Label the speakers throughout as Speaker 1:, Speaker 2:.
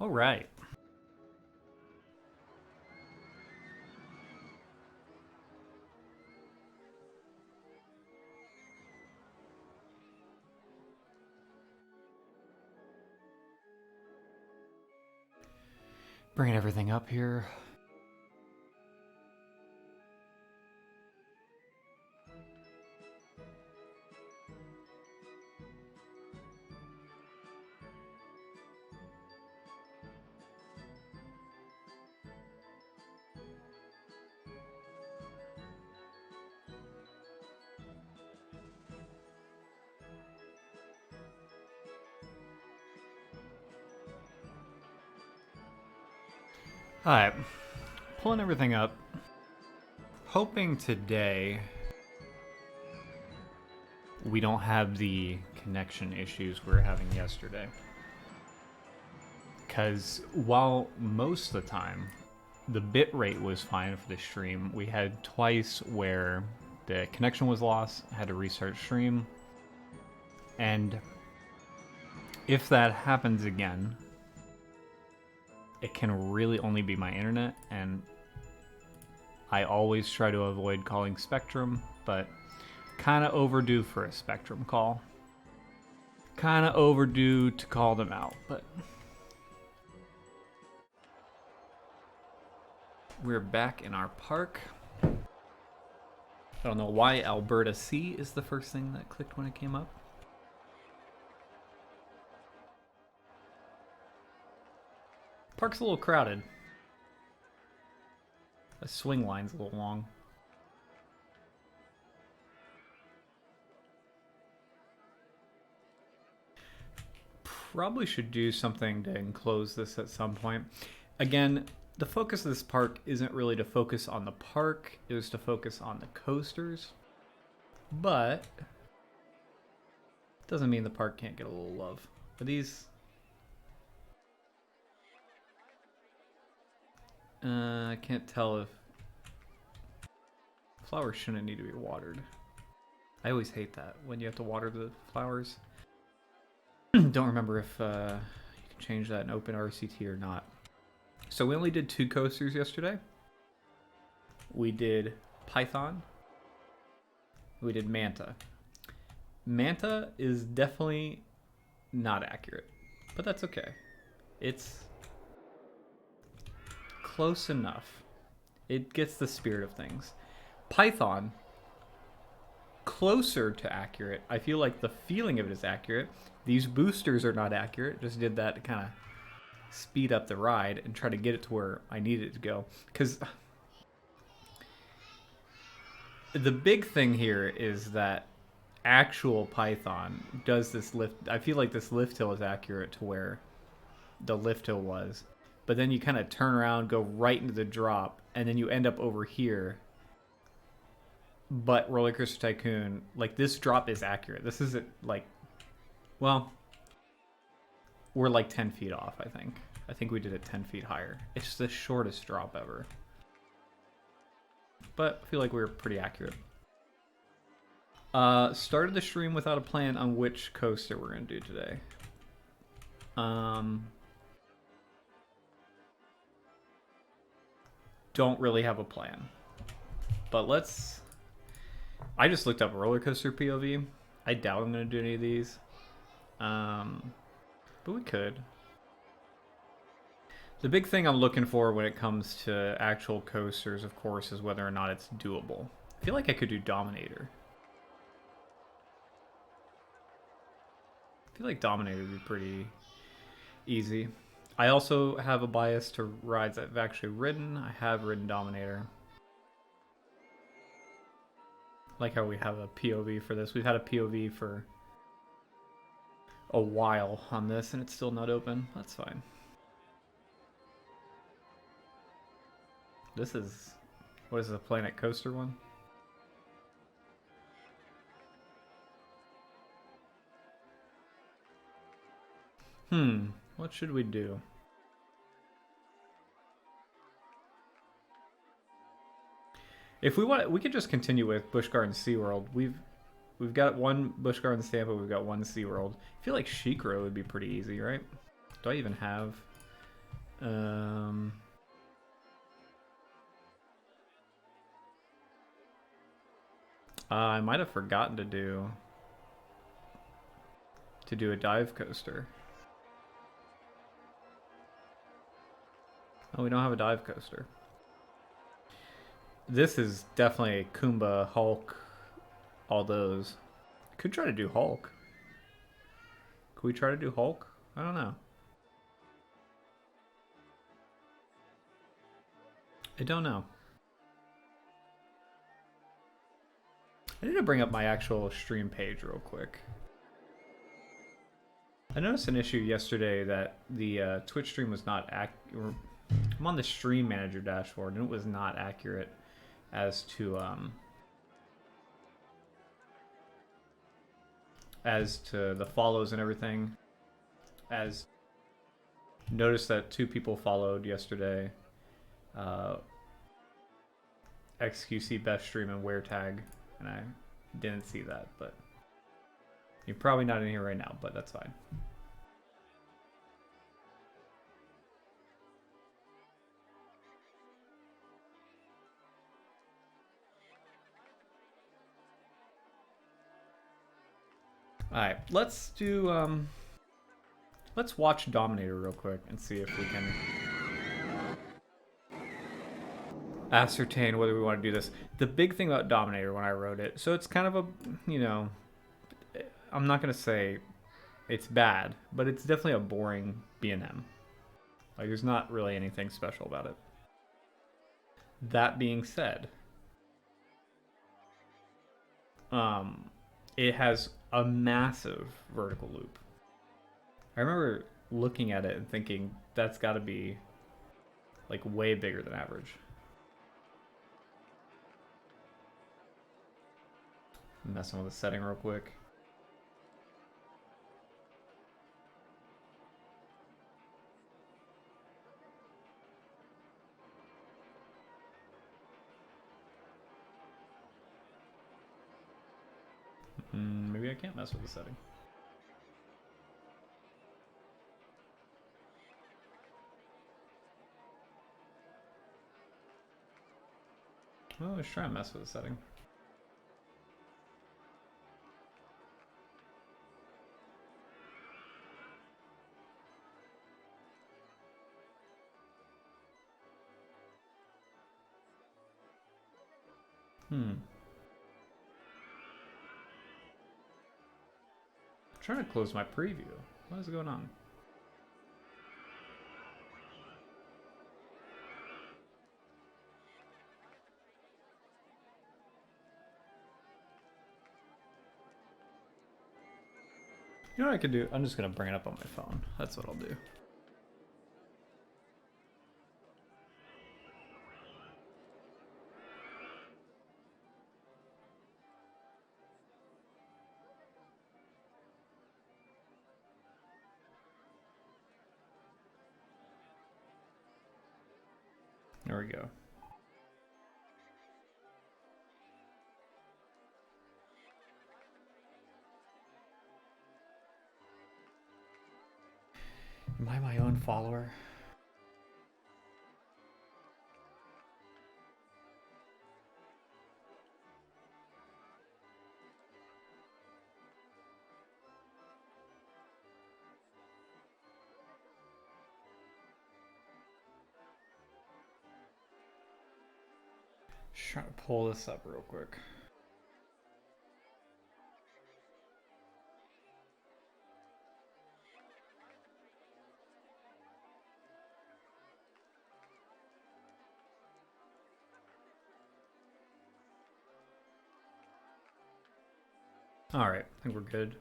Speaker 1: All right. Bringing everything up here. All right. Pulling everything up. Hoping today we don't have the connection issues we were having yesterday. Because while most of the time the bit rate was fine for the stream, we had twice where the connection was lost, had to restart stream. And if that happens again, it can really only be my internet, and I always try to avoid calling Spectrum, but kind of overdue for a Spectrum call. Kind of overdue to call them out, but we're back in our park. I don't know why Alberta C is the first thing that clicked when it came up. Park's a little crowded. The swing line's a little long. Probably should do something to enclose this at some point. Again, the focus of this park isn't really to focus on the park, it was to focus on the coasters. But doesn't mean the park can't get a little love. Are these... I can't tell if... Flowers shouldn't need to be watered. I always hate that, when you have to water the flowers. Don't remember if you can change that in Open RCT or not. So we only did 2 coasters yesterday. We did Python. We did Manta. Manta is definitely not accurate, but that's okay. It's close enough. It gets the spirit of things. Python, closer to accurate. I feel like the feeling of it is accurate. These boosters are not accurate. Just did that to kind of speed up the ride and try to get it to where I need it to go. Because the big thing here is that actual Python does this lift. I feel like this lift hill is accurate to where the lift hill was. But then you kind of turn around, go right into the drop, and then you end up over here. But Roller Coaster Tycoon, like, this drop is accurate. This isn't like, well, we're like 10 feet off, I think. I think we did it 10 feet higher. It's the shortest drop ever. But I feel like we were pretty accurate. Started the stream without a plan on which coaster we're going to do today. Don't really have a plan. But let's... I just looked up roller coaster POV. I doubt I'm going to do any of these. But we could. The big thing I'm looking for when it comes to actual coasters, of course, is whether or not it's doable. I feel like I could do Dominator. I feel like Dominator would be pretty easy. I also have a bias to rides I've actually ridden. I have ridden Dominator. Like how we have a POV for this. We've had a POV for a while on this and it's still not open. That's fine. This is... what is the Planet Coaster one? What should we do? If we want, we could just continue with Busch Gardens SeaWorld. We've got one Busch Gardens Tampa, we've got one SeaWorld. I feel like SheiKra would be pretty easy, right? Do I even have Um, I might have forgotten to do a dive coaster. Oh, we don't have a dive coaster. This is definitely a Kumba, Hulk, all those. Could try to do Hulk. Could we try to do Hulk? I don't know. I don't know. I need to bring up my actual stream page real quick. I noticed an issue yesterday that the Twitch stream was not accurate. I'm on the stream manager dashboard and it was not accurate as to the follows and everything. As noticed that 2 people followed yesterday. XQC Best Stream and WearTag, and I didn't see that, but you're probably not in here right now, but that's fine. Alright, let's do let's watch Dominator real quick and see if we can ascertain whether we want to do this. The big thing about Dominator when I wrote it, so it's kind of a, you know, I'm not going to say it's bad, but it's definitely a boring B&M. Like, there's not really anything special about it. That being said, it has a massive vertical loop. I remember looking at it and thinking that's got to be like way bigger than average. Messing with the setting real quick. Maybe I can't mess with the setting. Well, let's try and mess with the setting. I'm trying to close my preview. What is going on? You know what I could do? I'm just going to bring it up on my phone. That's what I'll do. There we go. Am I my own follower? Just trying to pull this up real quick. Alright, I think we're good.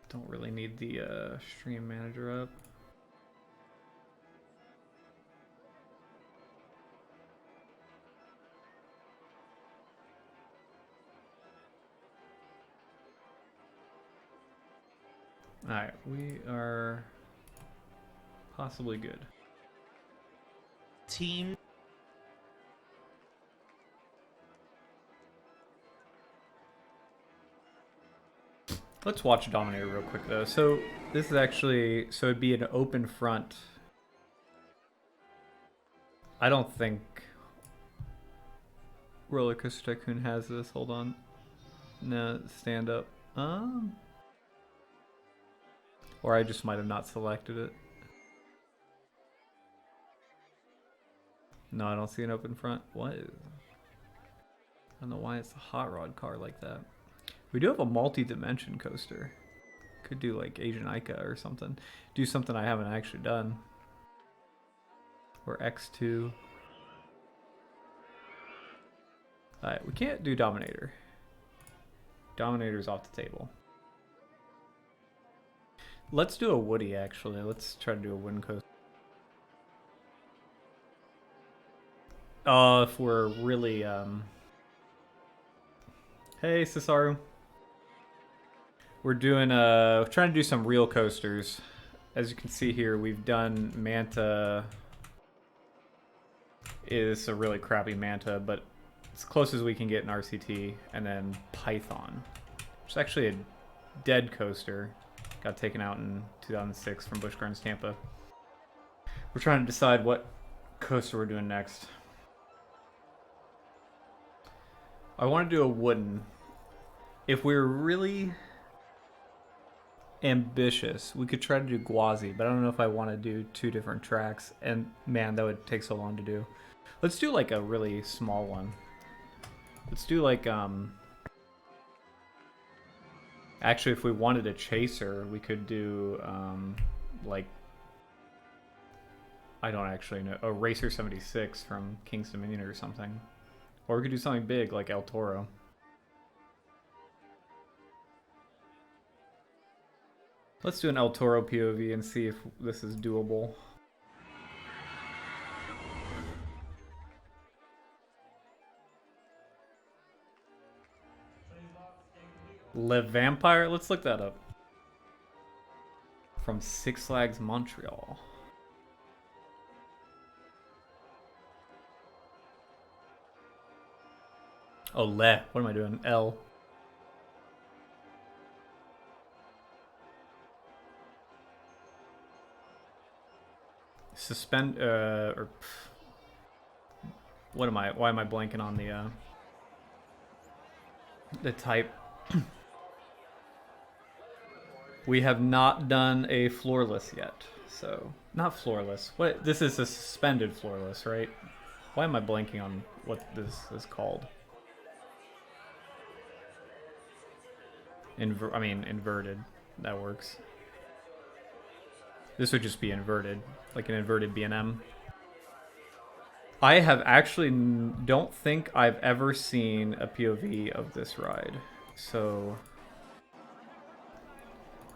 Speaker 1: Don't really need the stream manager up. Alright, we are possibly good.
Speaker 2: Team.
Speaker 1: Let's watch Dominator real quick though. So this is actually, so it'd be an open front. I don't think Roller Coaster Tycoon has this. Hold on. No, stand up. Or I just might have not selected it. No, I don't see an open front. What? I don't know why it's a hot rod car like that. We do have a multi-dimension coaster. Could do like Asian Ica or something. Do something I haven't actually done. Or X2. Alright, we can't do Dominator. Dominator's off the table. Let's do a Woody actually. Let's try to do a wooden coaster. If we're really Hey Cesaru. We're doing trying to do some real coasters. As you can see here, we've done Manta. Is a really crappy Manta, but as close as we can get in RCT, and then Python, which is actually a dead coaster. Got taken out in 2006 from Busch Gardens Tampa. We're trying to decide what coaster we're doing next. I want to do a wooden. If we're really ambitious, we could try to do Gwazi, but I don't know if I want to do 2 different tracks, and man, that would take so long to do. Let's do like a really small one. Let's do like actually, if we wanted a chaser, we could do like, I don't actually know, a Racer 76 from King's Dominion or something. Or we could do something big like El Toro. Let's do an El Toro POV and see if this is doable. Le Vampire? Let's look that up. From Six Flags Montreal. Oh, Le. What am I doing? L. Suspend, or... What am I, why am I blanking on the type? We have not done a floorless yet, so... Not floorless. What? This is a suspended floorless, right? Why am I blanking on what this is called? I mean, inverted. That works. This would just be inverted, like an inverted B&M. I have actually don't think I've ever seen a POV of this ride, so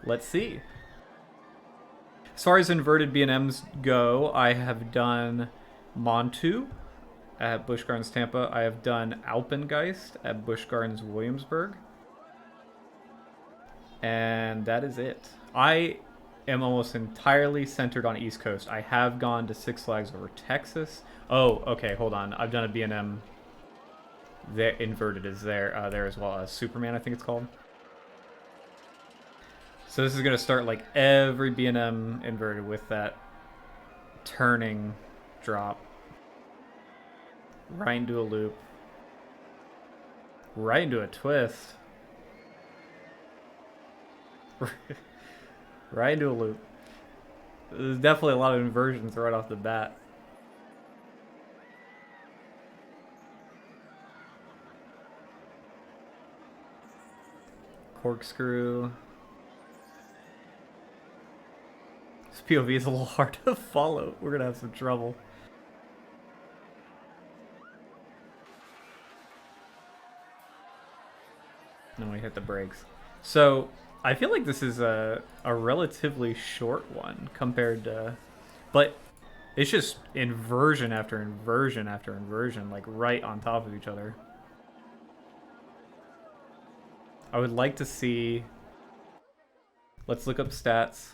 Speaker 1: let's see. As far as inverted B&Ms go, I have done Montu at Busch Gardens Tampa. I have done Alpengeist at Busch Gardens Williamsburg. And that is it. I am almost entirely centered on East Coast. I have gone to Six Flags over Texas. Oh, okay, hold on. I've done a B&M. The inverted is there as well. Superman, I think it's called. So this is going to start like every B&M inverted with that turning drop. Right into a loop. Right into a twist. Right into a loop. There's definitely a lot of inversions right off the bat. Corkscrew. This POV is a little hard to follow. We're gonna have some trouble. Then we hit the brakes. So I feel like this is a relatively short one compared to, but it's just inversion after inversion after inversion, like right on top of each other. I would like to see, let's look up stats.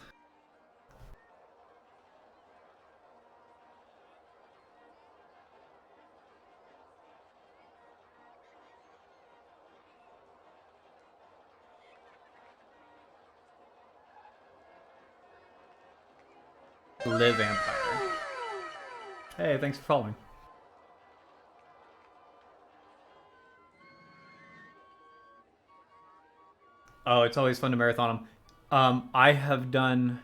Speaker 1: Live Vampire. Hey, thanks for following. Oh, it's always fun to marathon them. I have done...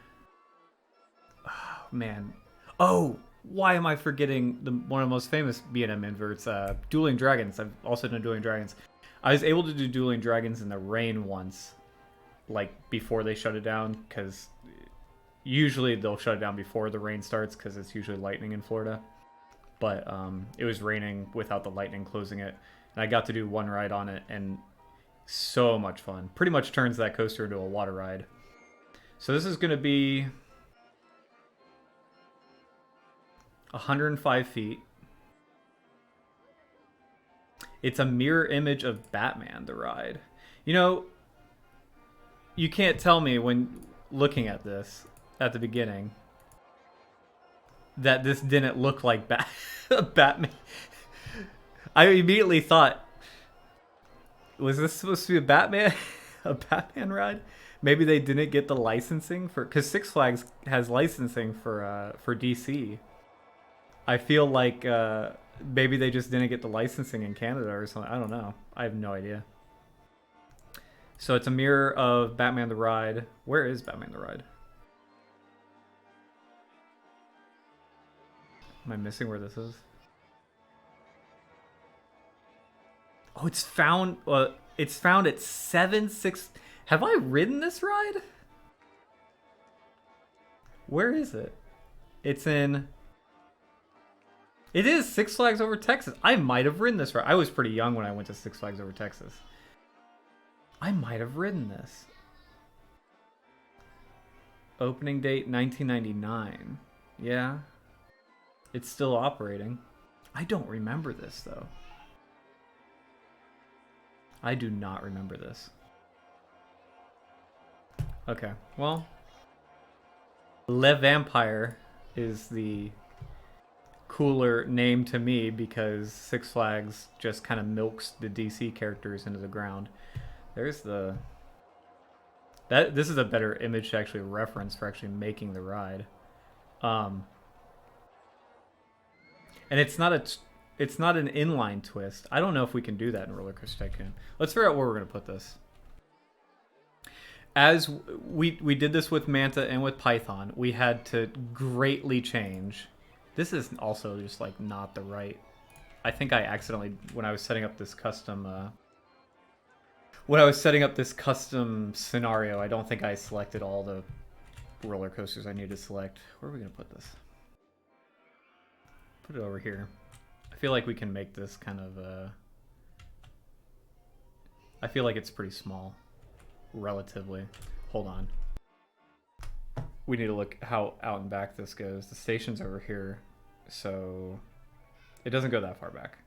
Speaker 1: Oh, man. Oh, why am I forgetting one of the most famous B&M inverts? Dueling Dragons. I've also done Dueling Dragons. I was able to do Dueling Dragons in the rain once. Like, before they shut it down. Because usually they'll shut it down before the rain starts. Because it's usually lightning in Florida. But it was raining without the lightning closing it. And I got to do one ride on it. And so much fun. Pretty much turns that coaster into a water ride. So this is going to be 105 feet. It's a mirror image of Batman, the ride. You know, you can't tell me when looking at this at the beginning that this didn't look like Batman. I immediately thought, was this supposed to be a Batman ride? Maybe they didn't get the licensing for, because Six Flags has licensing for DC. I feel like maybe they just didn't get the licensing in Canada or something. I don't know. I have no idea. So it's a mirror of Batman the Ride. Where is Batman the Ride? Am I missing where this is? Oh, it's found. It's found at 7-6. Have I ridden this ride? Where is it? It's in. It is Six Flags Over Texas. I might have ridden this ride. I was pretty young when I went to Six Flags Over Texas. I might have ridden this. Opening date 1999. Yeah. It's still operating. I don't remember this though. I do not remember this. Okay, well. Le Vampire is the cooler name to me because Six Flags just kind of milks the DC characters into the ground. There's the... This is a better image to actually reference for actually making the ride. And it's not an inline twist. I don't know if we can do that in Roller Coaster Tycoon. Let's figure out where we're going to put this. As we did this with Manta and with Python, we had to greatly change. This is also just like not the right... I think I accidentally, when I was setting up this custom... scenario, I don't think I selected all the roller coasters I need to select. Where are we going to put this? Put it over here. I feel like we can make this kind of... I feel like it's pretty small. Relatively. Hold on. We need to look how out and back this goes. The station's over here, so it doesn't go that far back.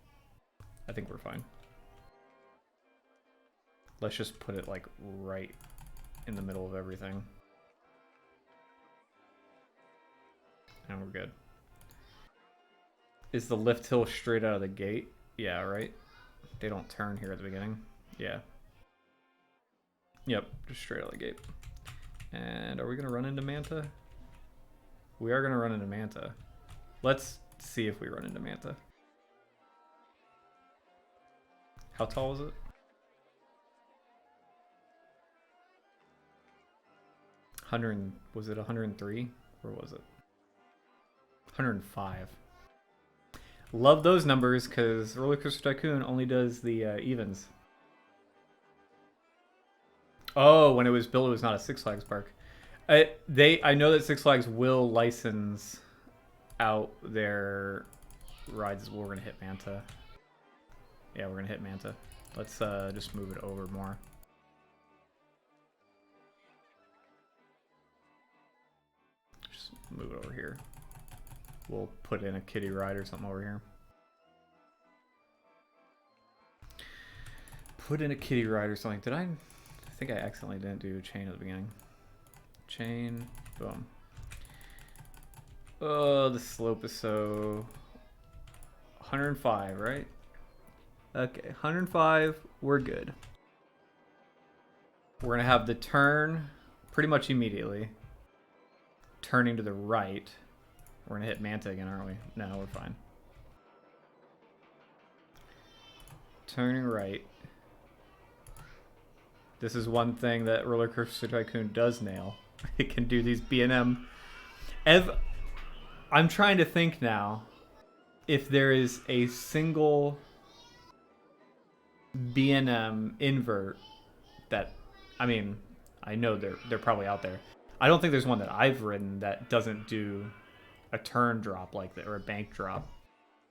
Speaker 1: I think we're fine. Let's just put it like right in the middle of everything. And we're good. Is the lift hill straight out of the gate? Yeah, right? They don't turn here at the beginning. Yeah. Yep, just straight out of the gate. And are we going to run into Manta? We are going to run into Manta. Let's see if we run into Manta. How tall is it? 100, was it 103? Or was it 105? Love those numbers because Roller Coaster Tycoon only does the evens. Oh, when it was built, it was not a Six Flags park. I know that Six Flags will license out their rides. We're gonna hit Manta. Yeah, we're gonna hit Manta. Let's just move it over more. Just move it over here. We'll put in a kiddie ride or something over here. Put in a kiddie ride or something. Did I think I accidentally didn't do a chain at the beginning. Chain, boom. Oh, the slope is so... 105, right? Okay, 105, we're good. We're gonna have the turn pretty much immediately. Turning to the right. We're gonna hit Manta again, aren't we? No, we're fine. Turning right. This is one thing that Roller Coaster Tycoon does nail. It can do these B&M. I'm trying to think now if there is a single B&M invert that, I mean, I know they're probably out there. I don't think there's one that I've ridden that doesn't do a turn drop like that or a bank drop.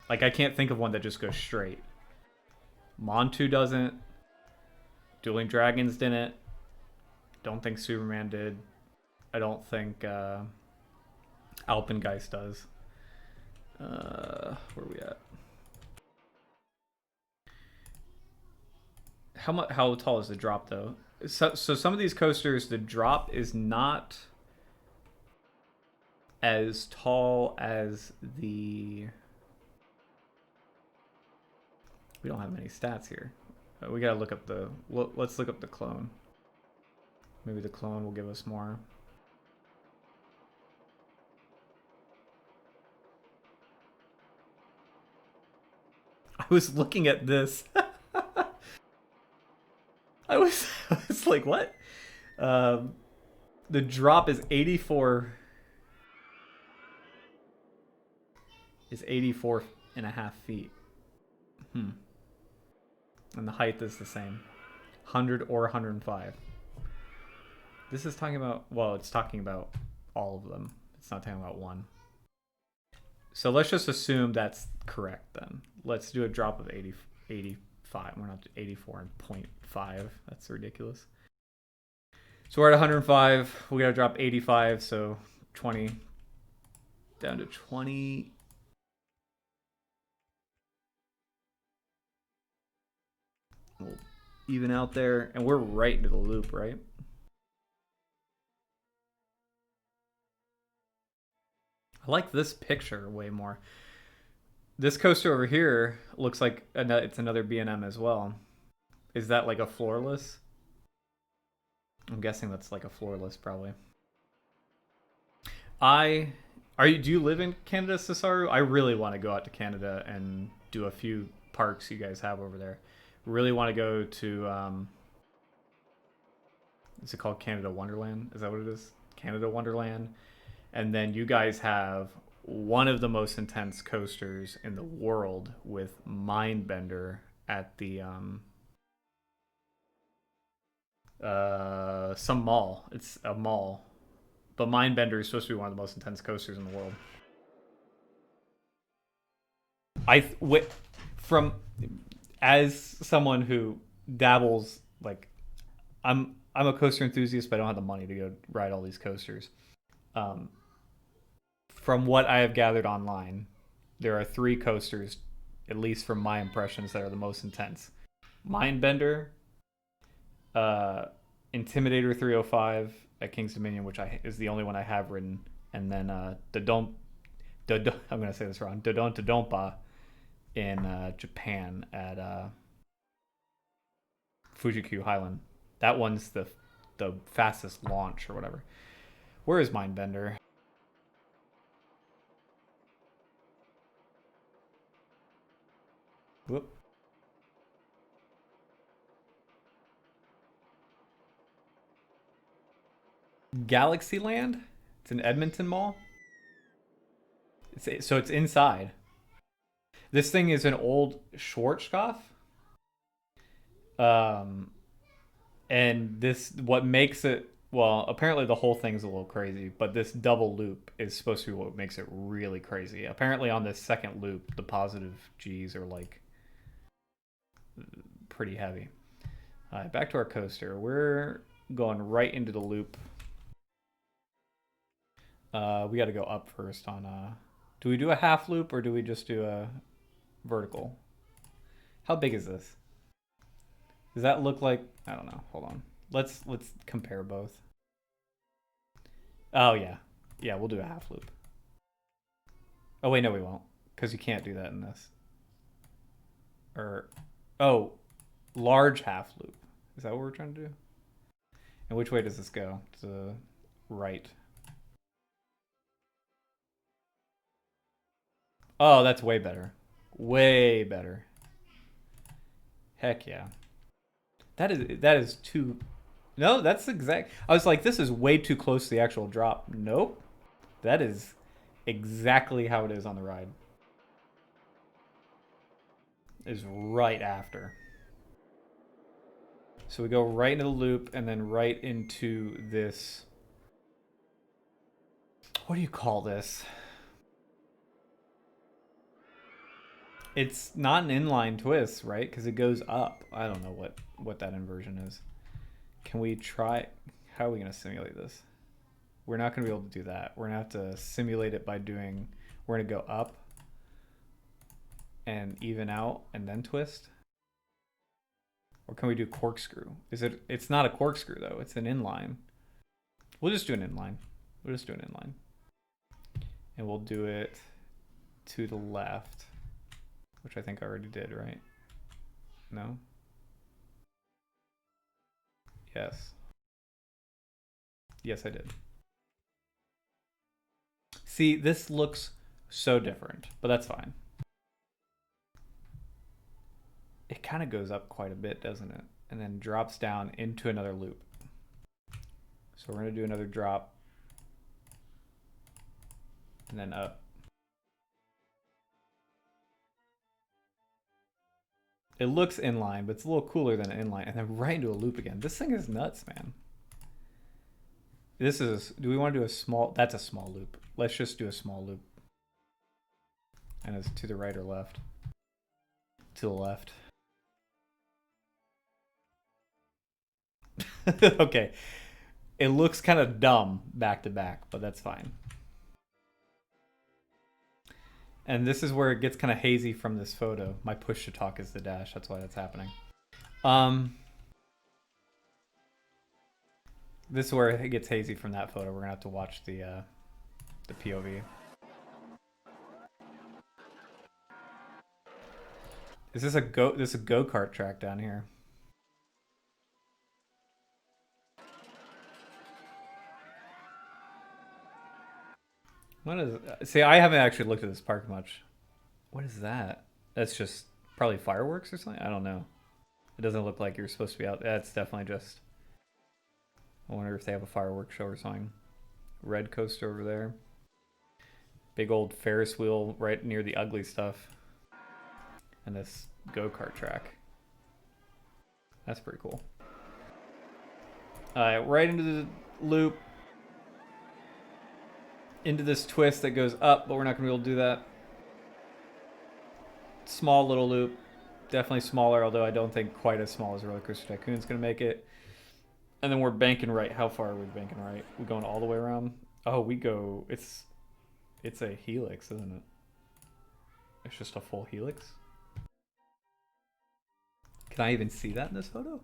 Speaker 1: Like, I can't think of one that just goes straight. Montu doesn't. Dueling Dragons didn't. Don't think Superman did. I don't think Alpengeist does. Where are we at? How tall is the drop though? So some of these coasters, the drop is not as tall as the. We don't have many stats here. We gotta look up the. Let's look up the clone. Maybe the clone will give us more. I was looking at this. I was like, what? The drop is 84. Is 84 and a half feet. And the height is the same. 100 or 105. This is talking about, well, it's talking about all of them. It's not talking about one. So let's just assume that's correct then. Let's do a drop of 85. We're not 84.5. That's ridiculous. So we're at 105. We gotta drop 85, so 20 down to 20. We'll even out there, and we're right into the loop, right? I like this picture way more. This coaster over here looks like it's another B&M as well. Is that like a floorless? I'm guessing that's like a floorless, probably. Do you live in Canada, Cesaru? I really want to go out to Canada and do a few parks you guys have over there. Really want to go to is it called Canada Wonderland? Is that what it is? Canada Wonderland. And then you guys have one of the most intense coasters in the world with Mindbender at the some mall. It's a mall. But Mindbender is supposed to be one of the most intense coasters in the world. From as someone who dabbles, like I'm a coaster enthusiast, but I don't have the money to go ride all these coasters. From what I have gathered online, there are 3 coasters, at least from my impressions, that are the most intense. Mindbender, Intimidator 305 at King's Dominion, which is the only one I have ridden, and then I'm gonna say this wrong, Dodonpa in Japan at Fuji-Q Highland. That one's the fastest launch or whatever. Where is Mindbender? Whoop. Galaxyland? It's in Edmonton Mall? So it's inside. This thing is an old Schwarzkopf. And this, what makes it, well, apparently the whole thing's a little crazy, but this double loop is supposed to be what makes it really crazy. Apparently on this second loop, the positive G's are like pretty heavy. All right, back to our coaster. We're going right into the loop. We got to go up first on do we do a half loop or do we just do a vertical? How big is this? Does that look like, I don't know. Hold on. Let's compare both. Oh yeah. Yeah, we'll do a half loop. Oh wait, no we won't, cuz you can't do that in this. Or oh, large half loop. Is that what we're trying to do? And which way does this go? To the right. Oh, that's way better. Way better. Heck yeah. That is too. No, that's exact. I was like, this is way too close to the actual drop. Nope. That is exactly how it is on the ride. Is right after. So we go right into the loop and then right into this. What do you call this? It's not an inline twist, right? Because it goes up. I don't know what that inversion is. Can we try? How are we going to simulate this? We're not going to be able to do that. We're going to have to simulate it by doing. We're going to go up and even out and then twist. Or can we do corkscrew? Is it? It's not a corkscrew though. It's an inline. We'll just do an inline. We'll just do an inline. And we'll do it to the left, which I think I already did, right? No? Yes. Yes, I did. See, this looks so different, but that's fine. It kind of goes up quite a bit, doesn't it? And then drops down into another loop. So we're going to do another drop. And then up. It looks inline, but it's a little cooler than an inline. And then right into a loop again. This thing is nuts, man. This is, do we want to do a small, that's a small loop. Let's just do a small loop. And it's to the right or left? To the left. Okay. It looks kind of dumb back to back, but that's fine. And this is where it gets kind of hazy from this photo. My push to talk is the dash. That's why that's happening. This is where it gets hazy from that photo. We're gonna have to watch the POV. Is this a go-kart track down here? What is it? See, I haven't actually looked at this park much. What is that? That's just probably fireworks or something? I don't know. It doesn't look like you're supposed to be out. That's definitely just. I wonder if they have a fireworks show or something. Red coaster over there. Big old Ferris wheel right near the ugly stuff. And this go-kart track. That's pretty cool. Alright, right into the loop. Into this twist that goes up, but we're not going to be able to do that. Small little loop. Definitely smaller, although I don't think quite as small as Roller Coaster Tycoon is going to make it. And then we're banking right. How far are we banking right? We're going all the way around? Oh, we go... It's a helix, isn't it? It's just a full helix. Can I even see that in this photo?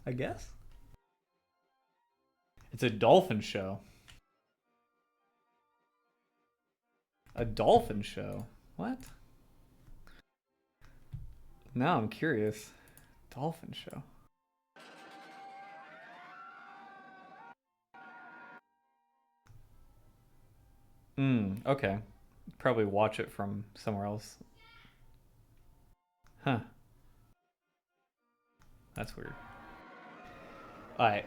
Speaker 1: I guess. It's a dolphin show. A dolphin show? What? Now I'm curious. Dolphin show. Okay. Probably watch it from somewhere else. Huh. That's weird. Alright.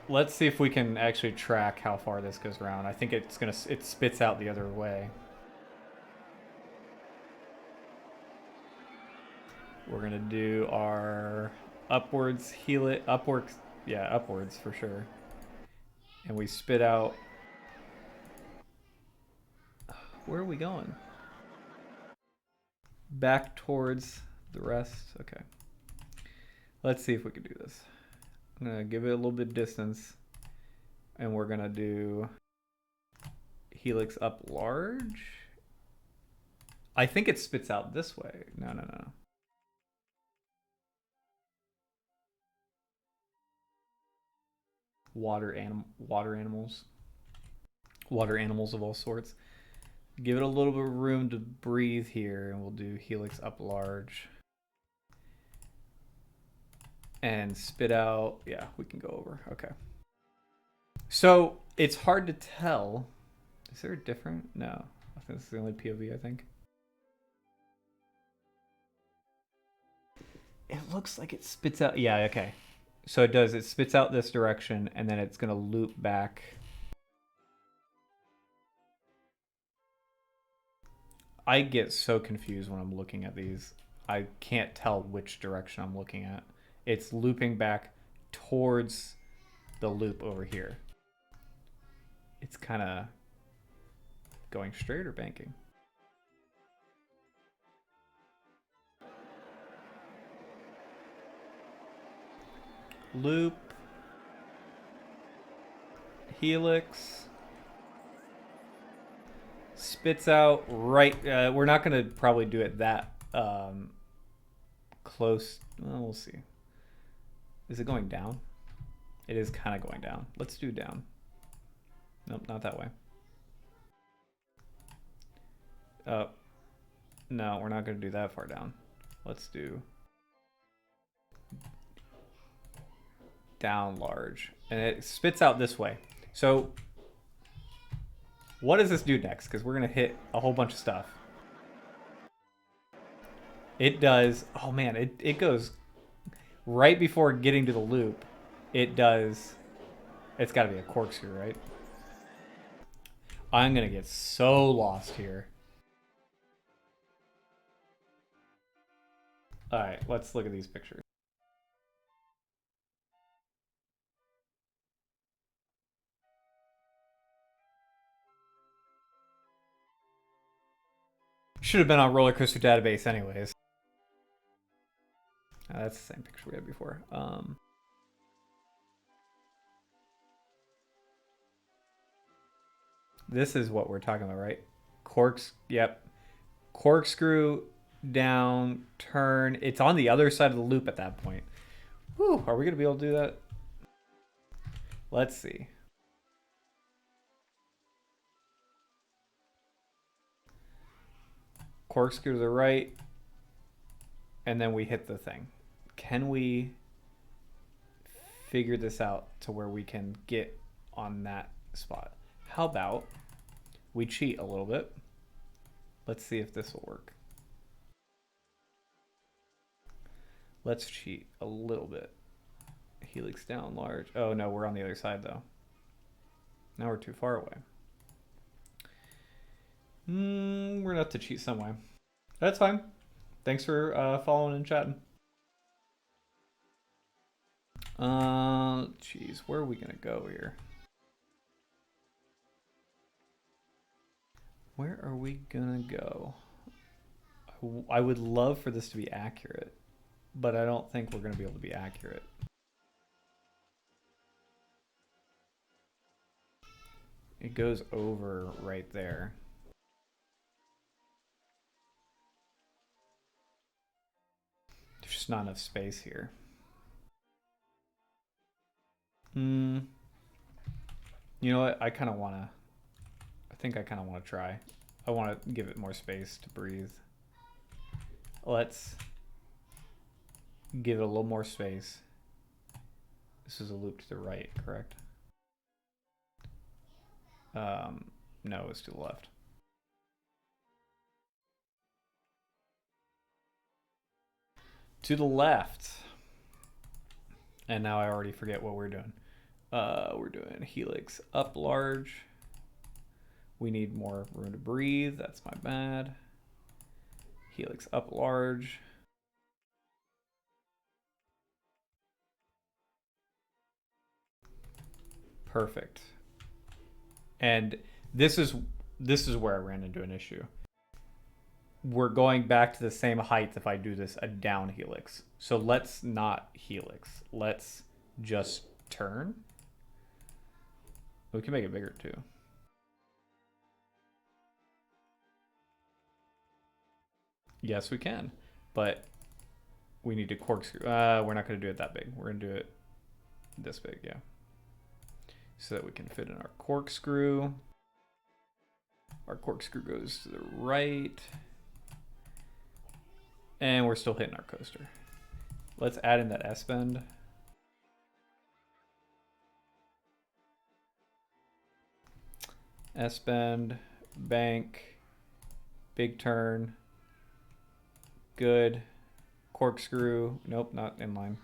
Speaker 1: Let's see if we can actually track how far this goes around. I think it spits out the other way. We're gonna do our upwards, heal it, upwards, yeah, upwards for sure. And we spit out. Where are we going? Back towards the rest. Okay. Let's see if we can do this. I'm gonna give it a little bit of distance, and we're gonna do helix up large. I think it spits out this way. No. Water animals of all sorts. Give it a little bit of room to breathe here, and we'll do helix up large. And spit out, yeah, we can go over, okay. So it's hard to tell. Is there a different? No. I think this is the only POV, I think. It looks like it spits out. Yeah, okay. So it does. It spits out this direction, and then it's going to loop back. I get so confused when I'm looking at these. I can't tell which direction I'm looking at. It's looping back towards the loop over here. It's kind of going straight or banking. Loop. Helix. Spits out right. We're not going to probably do it that close. Well, we'll see. Is it going down? It is kind of going down. Let's do down. Nope, not that way. No, we're not going to do that far down. Let's do down large. And it spits out this way. So what does this do next? Because we're going to hit a whole bunch of stuff. It does. Oh, man. It goes right before getting to the loop. It does. It's got to be a corkscrew, right? I'm going to get so lost here. All right, let's look at these pictures. Should have been on Roller Coaster Database anyways. That's the same picture we had before. This is what we're talking about, right? Yep. Corkscrew, down, turn. It's on the other side of the loop at that point. Whew, are we going to be able to do that? Let's see. Corkscrew to the right. And then we hit the thing. Can we figure this out to where we can get on that spot? How about we cheat a little bit? Let's see if this will work. Let's cheat a little bit. Helix down large. Oh no, we're on the other side though. Now we're too far away. We're gonna have to cheat some way. That's fine. Thanks for following and chatting. Jeez, where are we gonna go here? Where are we gonna go? I would love for this to be accurate, but I don't think we're gonna be able to be accurate. It goes over right there. There's just not enough space here. You know what? I think I kind of want to try. I want to give it more space to breathe. Let's give it a little more space. This is a loop to the right, correct? No, it's to the left. To the left. And now I already forget what we're doing. We're doing helix up large. We need more room to breathe. That's my bad. Helix up large. Perfect. And this is where I ran into an issue. We're going back to the same height if I do this a down helix. So let's not helix. Let's just turn. We can make it bigger too. Yes, we can, but we need to corkscrew. We're not going to do it that big. We're going to do it this big, yeah. So that we can fit in our corkscrew. Our corkscrew goes to the right. And we're still hitting our coaster. Let's add in that S-bend. S-bend, bank, big turn, good, corkscrew. Nope, not inline.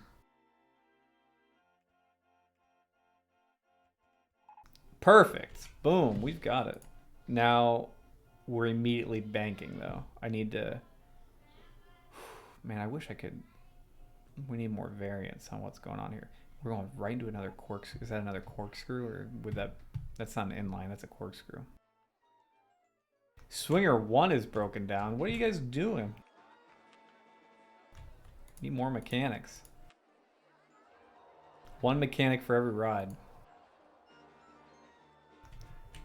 Speaker 1: Perfect. Boom, we've got it. Now we're immediately banking though. I need to, man, I wish I could, we need more variance on what's going on here. We're going right into another corkscrew. Is that another corkscrew or would that, that's not an inline, that's a corkscrew. Swinger 1 is broken down. What are you guys doing? Need more mechanics. One mechanic for every ride.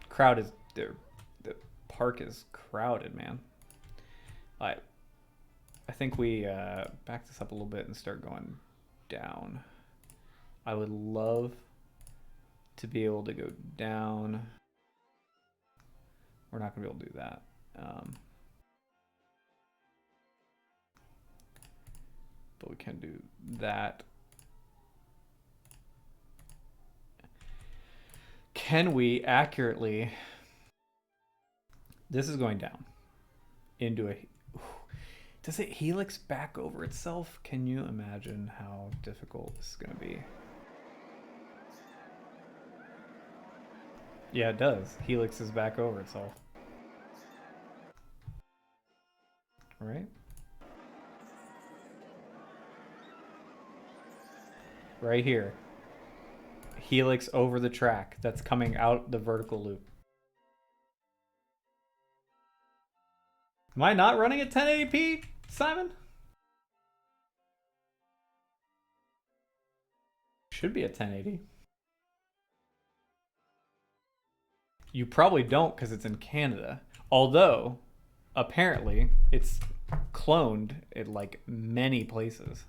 Speaker 1: Crowd is, the park is crowded, man. I think we back this up a little bit and start going down. I would love to be able to go down. We're not gonna be able to do that. But we can do that. Can we accurately, this is going down into a, does it helix back over itself? Can you imagine how difficult this is going to be? Yeah, it does. Helix is back over itself. All right. Right here. Helix over the track that's coming out the vertical loop. Am I not running at 1080p, Simon? Should be at 1080. You probably don't because it's in Canada. Although, apparently, it's cloned in like many places.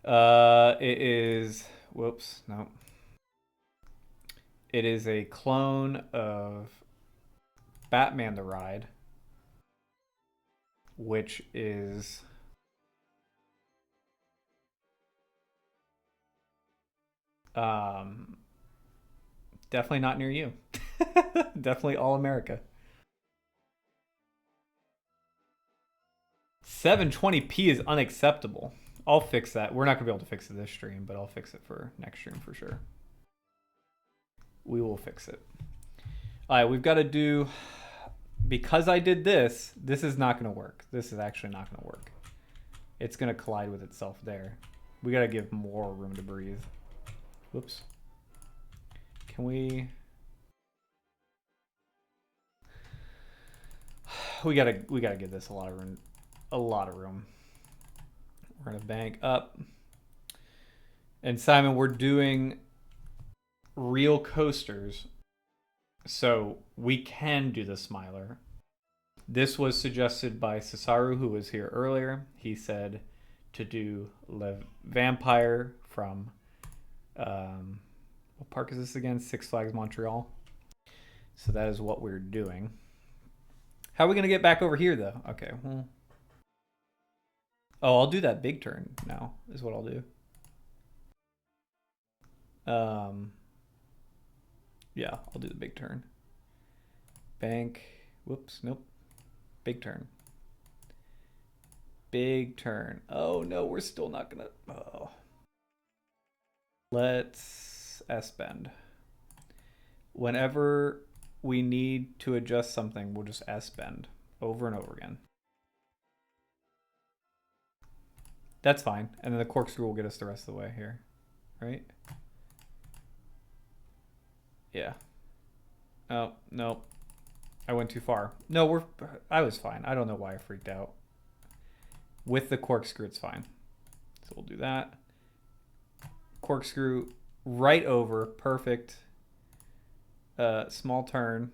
Speaker 1: It is, whoops, no. It is a clone of Batman the Ride, which is definitely not near you. Definitely all America. 720p is unacceptable. I'll fix that. We're not gonna be able to fix it this stream, but I'll fix it for next stream for sure. We will fix it. All right, we've got to do, because I did this, this is not gonna work. This is actually not gonna work. It's gonna collide with itself there. We gotta give more room to breathe. Whoops. Can we? We gotta give this a lot of room. A lot of room. We're gonna bank up. And Simon, we're doing real coasters, so we can do the Smiler. This was suggested by Cesaru, who was here earlier. He said to do Le Vampire from what park is this again? Six Flags Montreal. So that is what we're doing. How are we gonna get back over here though? Okay, well, oh, I'll do that big turn now, is what I'll do. Yeah, I'll do the big turn. Bank, whoops, nope. Big turn. Big turn. Oh no, we're still not gonna, oh. Let's S-bend. Whenever we need to adjust something, we'll just S-bend over and over again. That's fine. And then the corkscrew will get us the rest of the way here, right? Yeah. Oh, no. I went too far. No, I was fine. I don't know why I freaked out. With the corkscrew, it's fine. So we'll do that. Corkscrew right over. Perfect. Small turn.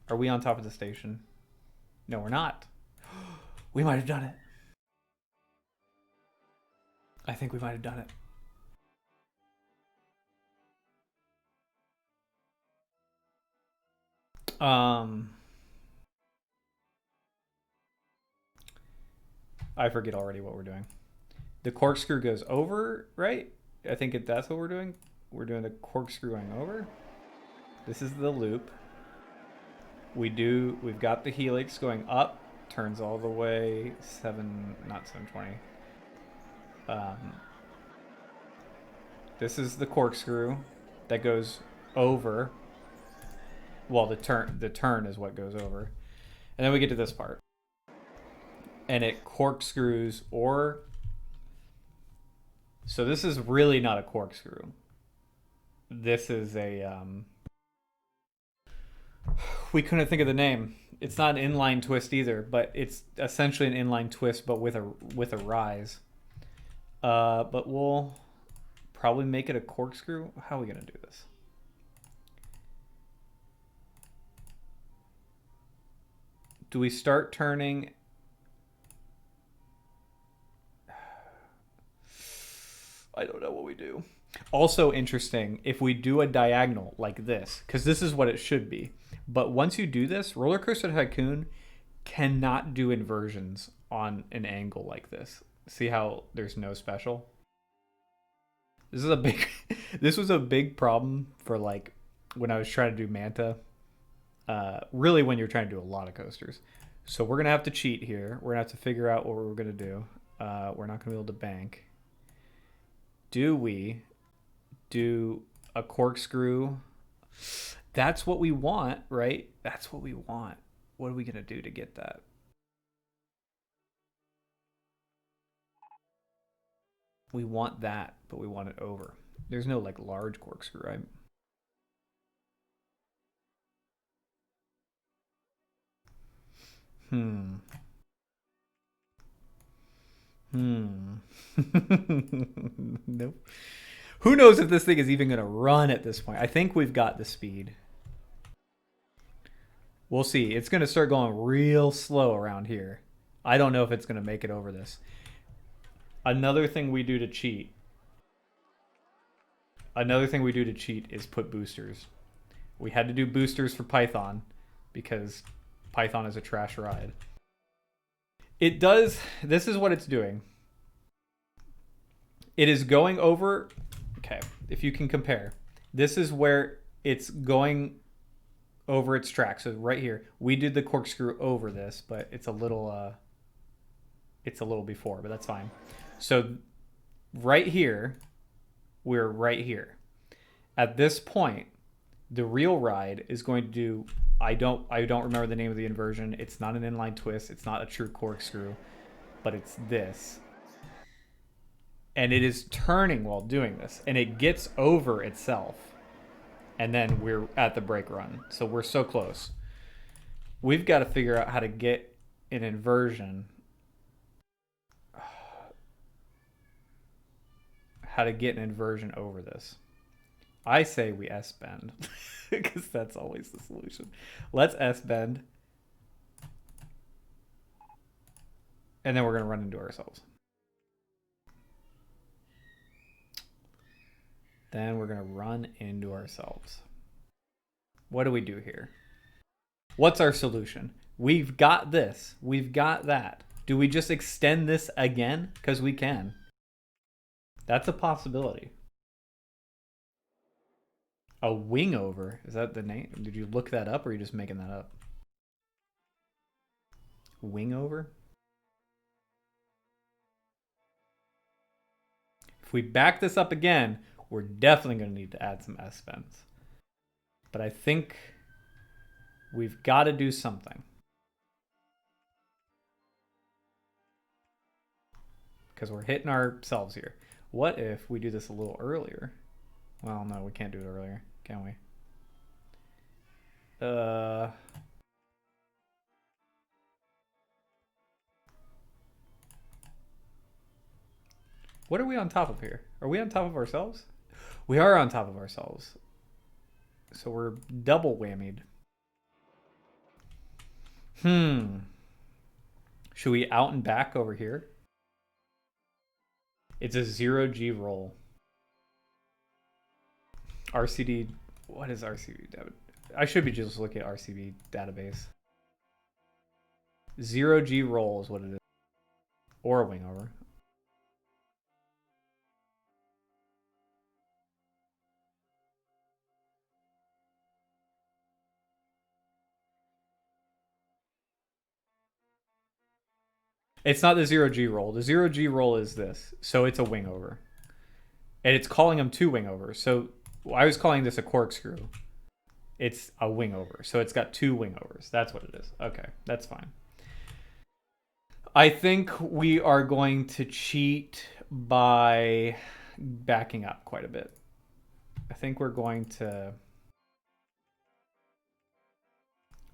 Speaker 1: Are we on top of the station? No, we're not. We might have done it. I think we might have done it. I forget already what we're doing. The corkscrew goes over, right? I think that's what we're doing. We're doing the corkscrew going over. This is the loop. We've got the helix going up, turns all the way not 720. This is the corkscrew that goes over. Well, the turn is what goes over. And then we get to this part. And it corkscrews or... So this is really not a corkscrew. This is a... We couldn't think of the name. It's not an inline twist either, but it's essentially an inline twist, but with a rise. But we'll probably make it a corkscrew. How are we gonna do this? Do we start turning? I don't know what we do. Also interesting, if we do a diagonal like this, because this is what it should be. But once you do this, Roller Coaster Tycoon cannot do inversions on an angle like this. See how there's no special? This is a big this was a big problem for like when I was trying to do Manta. Really when you're trying to do a lot of coasters. So we're gonna have to cheat here. We're gonna have to figure out what we're gonna do. We're not gonna be able to bank. Do we do a corkscrew? That's what we want, right? That's what we want. What are we gonna do to get that? We want that, but we want it over. There's no like large corkscrew, right? Nope. Who knows if this thing is even going to run at this point? I think we've got the speed. We'll see. It's going to start going real slow around here. I don't know if it's going to make it over this. Another thing we do to cheat. Is put boosters. We had to do boosters for Python because Python is a trash ride. It does. This is what it's doing. It is going over. Okay, if you can compare, this is where it's going over its track. So right here, we did the corkscrew over this, but it's a little before, but that's fine. So right here, we're right here. At this point, the real ride is going to do. I don't remember the name of the inversion. It's not an inline twist. It's not a true corkscrew, but it's this. And it is turning while doing this, and it gets over itself. And then we're at the brake run. So we're so close. We've got to figure out how to get an inversion. How to get an inversion over this. I say we S-bend. Because that's always the solution. Let's S-bend. And then we're going to run into ourselves. Then we're going to run into ourselves. What do we do here? What's our solution? We've got this. We've got that. Do we just extend this again? Because we can. That's a possibility. A wing over? Is that the name? Did you look that up or are you just making that up? Wing over? If we back this up again, we're definitely going to need to add some S-bends. But I think we've got to do something. Because we're hitting ourselves here. What if we do this a little earlier? Well, no, we can't do it earlier, can we? What are we on top of here? Are we on top of ourselves? We are on top of ourselves. So we're double whammied. Should we out and back over here? It's a 0G roll. RCD. What is RCD? I should be just looking at RCD database. 0G roll is what it is. Or a wing over. It's not the 0G roll. The 0G roll is this. So it's a wing over. And it's calling them two wing overs. So I was calling this a corkscrew. It's a wing over. So it's got two wing overs. That's what it is. Okay, that's fine. I think we are going to cheat by backing up quite a bit. I think we're going to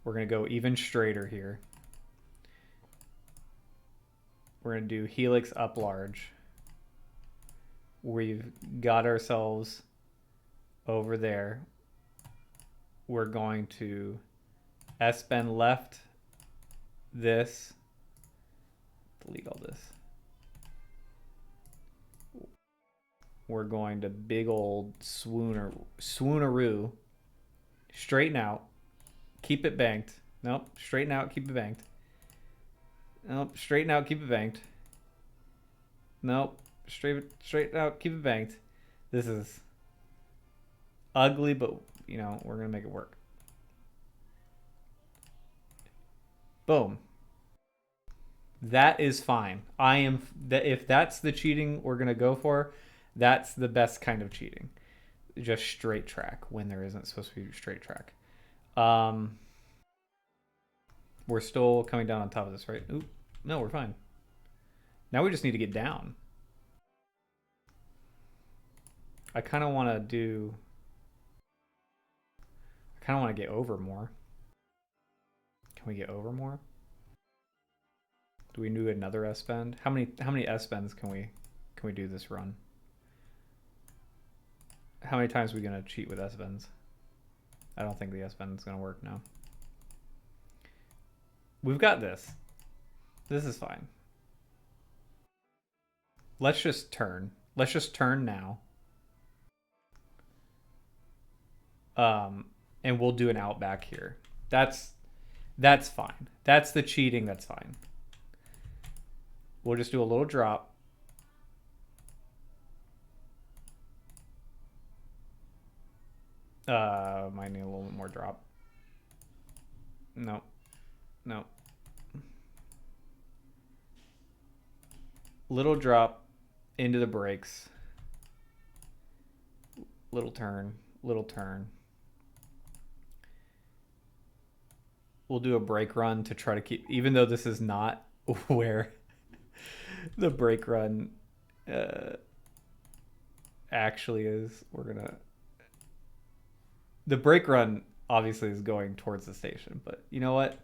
Speaker 1: go even straighter here. We're going to do helix up large. We've got ourselves over there. We're going to S-bend left this. Delete all this. We're going to big old swoonaroo. Straighten out. Keep it banked. Nope. Straighten out. Keep it banked. Nope. Straighten out. Keep it banked. Nope. Straighten out. Keep it banked. This is ugly, but you know we're gonna make it work. Boom. That is fine. If that's the cheating we're gonna go for, that's the best kind of cheating. Just straight track when there isn't supposed to be straight track. We're still coming down on top of this, right? Oop. No, we're fine. Now we just need to get down. I kind of want to get over more. Can we get over more? Do we do another S-bend? How many S-bends can we do this run? How many times are we gonna cheat with S-bends? I don't think the S-bend is gonna work now. We've got this. This is fine. Let's just turn. Let's just turn now. And we'll do an out back here. That's fine. That's the cheating. That's fine. We'll just do a little drop. Might need a little bit more drop. No. No. Little drop into the brakes. Little turn. Little turn. We'll do a brake run to try to keep, even though this is not where the brake run actually is. The brake run obviously is going towards the station, but you know what?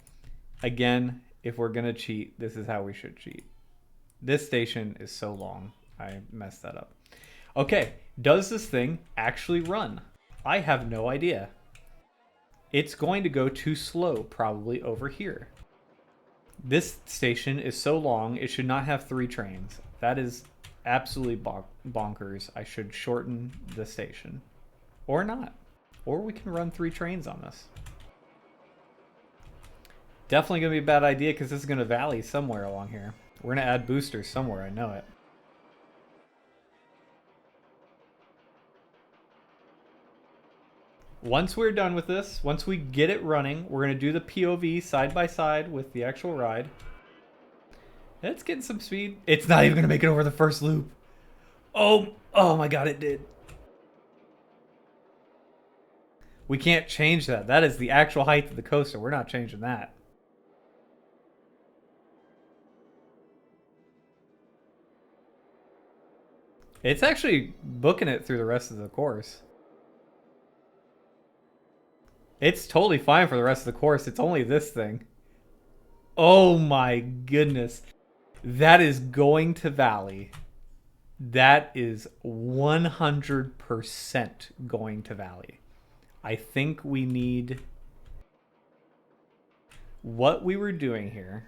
Speaker 1: Again, if we're gonna cheat, this is how we should cheat. This station is so long. I messed that up. Okay, does this thing actually run? I have no idea. It's going to go too slow, probably over here. This station is so long, it should not have 3 trains. That is absolutely bonkers. I should shorten the station. Or not. Or we can run 3 trains on this. Definitely going to be a bad idea because this is going to valley somewhere along here. We're going to add boosters somewhere, I know it. Once we're done with this, once we get it running, we're going to do the POV side by side with the actual ride. It's getting some speed. It's not even going to make it over the first loop. Oh my god, it did. We can't change that. That is the actual height of the coaster. We're not changing that. It's actually booking it through the rest of the course. It's totally fine for the rest of the course. It's only this thing. Oh my goodness. That is going to valley. That is 100% going to valley. I think we need... What we were doing here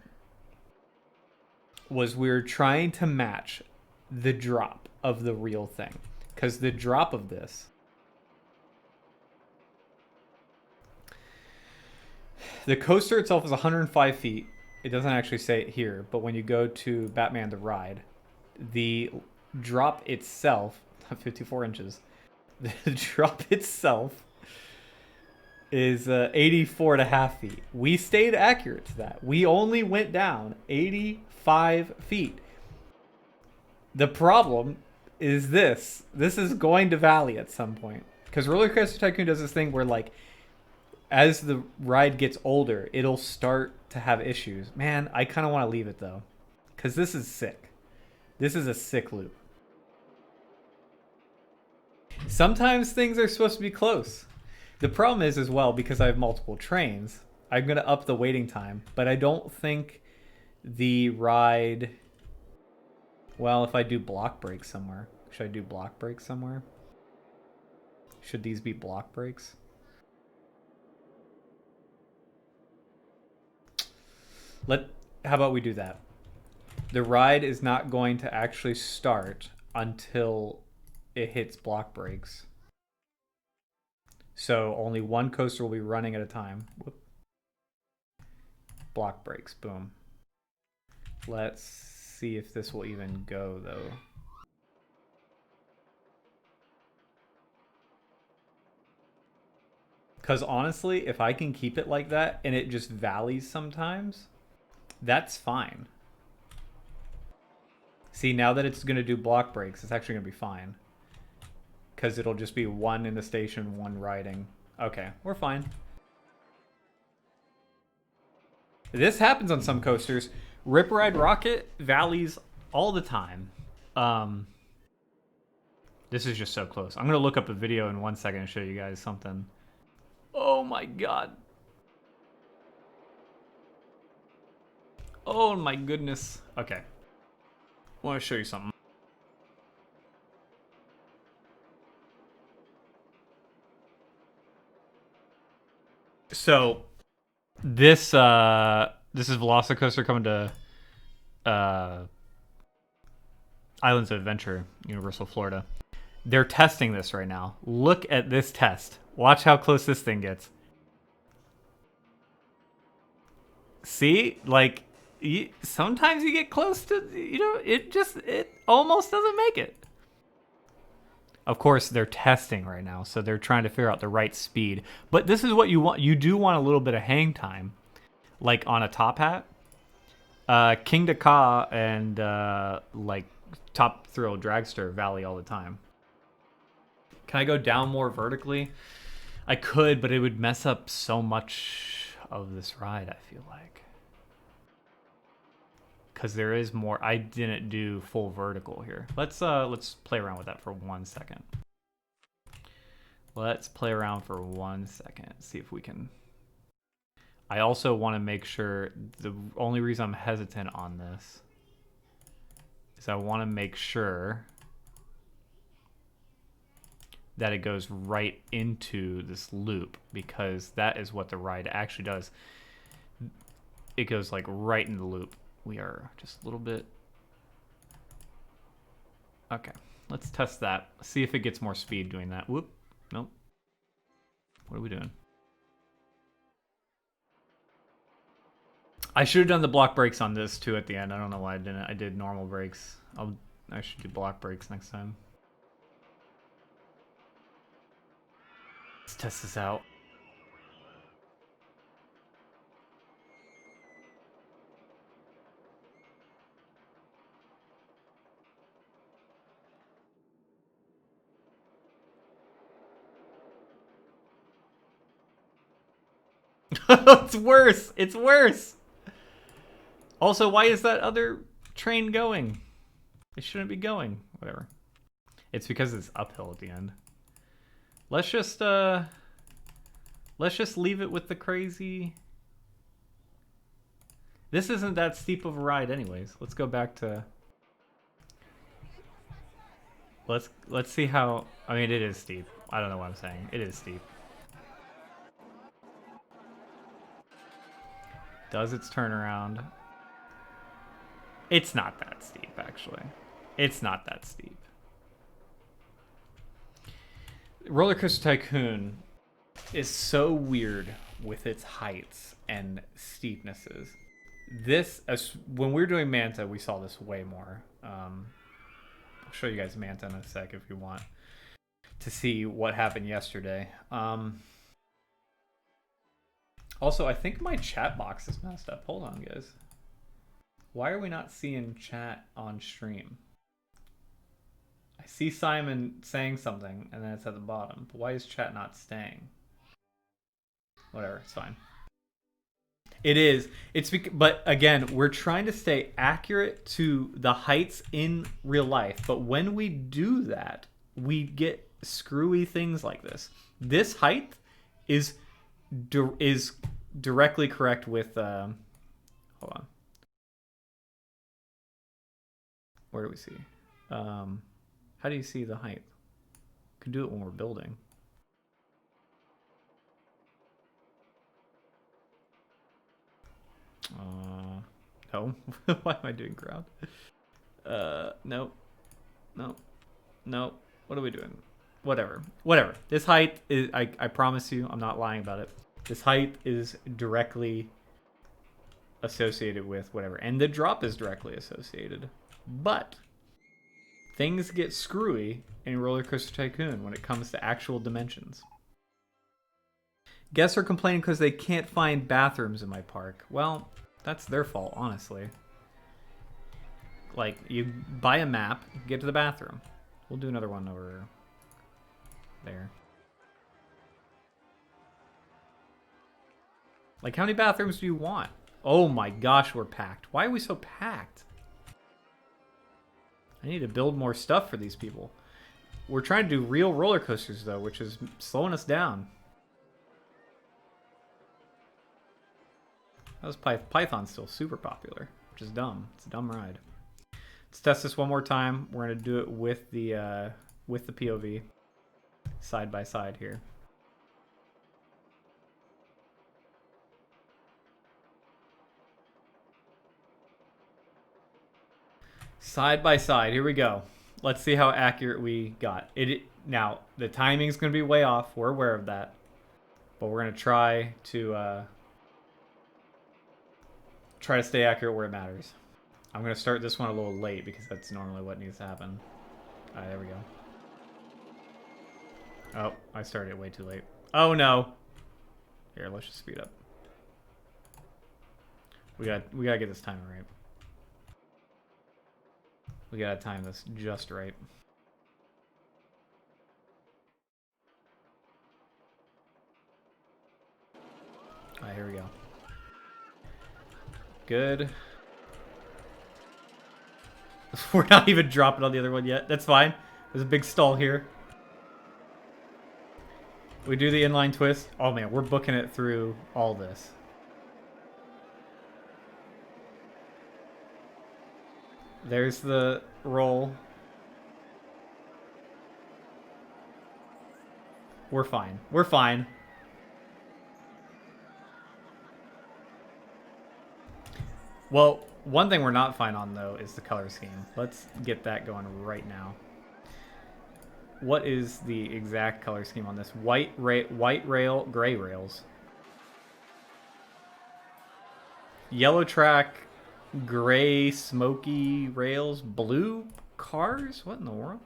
Speaker 1: was we were trying to match the drop of the real thing. Because the drop of this... The coaster itself is 105 feet. It doesn't actually say it here, but when you go to Batman the Ride, the drop itself, 54 inches, the drop itself is 84.5 feet. We stayed accurate to that. We only went down 85 feet. The problem is this. This is going to valley at some point. Because Roller Coaster Tycoon does this thing where, like, as the ride gets older, it'll start to have issues. Man, I kind of want to leave it, though. Because this is sick. This is a sick loop. Sometimes things are supposed to be close. The problem is, as well, because I have multiple trains, I'm going to up the waiting time. But I don't think the ride... Well, if I do block breaks somewhere. Should I do block breaks somewhere? Should these be block breaks? How about we do that? The ride is not going to actually start until it hits block breaks. So only one coaster will be running at a time. Whoop. Block breaks, boom. Let's see if this will even go, though. Because honestly, if I can keep it like that and it just valleys sometimes, that's fine. See, now that it's going to do block breaks, it's actually going to be fine. Because it'll just be one in the station, one riding. Okay, we're fine. This happens on some coasters. Rip Ride Rocket valleys all the time. This is just so close. I'm going to look up a video in 1 second and show you guys something. Oh my god. Oh my goodness. Okay. I want to show you something. So, this is Velocicoaster coming to Islands of Adventure, Universal Florida. They're testing this right now. Look at this test. Watch how close this thing gets. See? Like, sometimes you get close to, it almost doesn't make it. Of course, they're testing right now, so they're trying to figure out the right speed. But this is what you want. You do want a little bit of hang time, like on a Top Hat. Kingda Ka and like Top Thrill Dragster valley all the time. Can I go down more vertically? I could, but it would mess up so much of this ride, I feel like. Because there is more. I didn't do full vertical here. Let's play around with that for 1 second. Let's play around for 1 second. See if we can. I also want to make sure, the only reason I'm hesitant on this is I want to make sure that it goes right into this loop, because that is what the ride actually does. It goes like right in the loop. We are just a little bit. Okay, let's test that. See if it gets more speed doing that. Whoop, nope. What are we doing? I should have done the block brakes on this too at the end. I don't know why I didn't. I did normal brakes. I should do block brakes next time. Let's test this out. It's worse. It's worse. Also, why is that other train going? It shouldn't be going. Whatever. It's because it's uphill at the end. Let's just leave it with the crazy. This isn't that steep of a ride anyways. Let's go back to. Let's see how. I mean, it is steep. I don't know what I'm saying. It is steep. Does its turnaround. It's not that steep, actually. It's not that steep. Roller Coaster Tycoon is so weird with its heights and steepnesses. When we were doing Manta, we saw this way more. I'll show you guys Manta in a sec if you want to see what happened yesterday. Also, I think my chat box is messed up. Hold on, guys. Why are we not seeing chat on stream? I see Simon saying something, and then it's at the bottom. But why is chat not staying? Whatever, it's fine. It is. But again, we're trying to stay accurate to the heights in real life. But when we do that, we get screwy things like this. This height is directly correct with. Hold on. Where do we see? How do you see the height? We can do it when we're building. No. Why am I doing ground? No. What are we doing? Whatever. This height is, I promise you, I'm not lying about it. This height is directly associated with whatever. And the drop is directly associated. But things get screwy in Roller Coaster Tycoon when it comes to actual dimensions. Guests are complaining because they can't find bathrooms in my park. Well, that's their fault, honestly. Like, you buy a map, get to the bathroom. We'll do another one over there. Like, how many bathrooms do you want? Oh my gosh, we're packed. Why are we so packed? I need to build more stuff for these people. We're trying to do real roller coasters, though, which is slowing us down. How's Python's still super popular, which is dumb. It's a dumb ride. Let's test this one more time. We're gonna do it with the POV, side by side here. Side by side. Here we go. Let's see how accurate we got. Now the timing's gonna be way off. We're aware of that, but we're gonna try to stay accurate where it matters. I'm going to start this one a little late because that's normally what needs to happen. Alright, there we go. Oh, I started it way too late. Oh no! Here, let's just speed up. We gotta get this timing right. We gotta time this just right. Alright, here we go. Good. We're not even dropping on the other one yet. That's fine. There's a big stall here. We do the inline twist. Oh man, we're booking it through all this. There's the roll. We're fine. We're fine. Well, one thing we're not fine on, though, is the color scheme. Let's get that going right now. What is the exact color scheme on this? White rail, gray rails. Yellow track, gray smoky rails, blue cars? What in the world?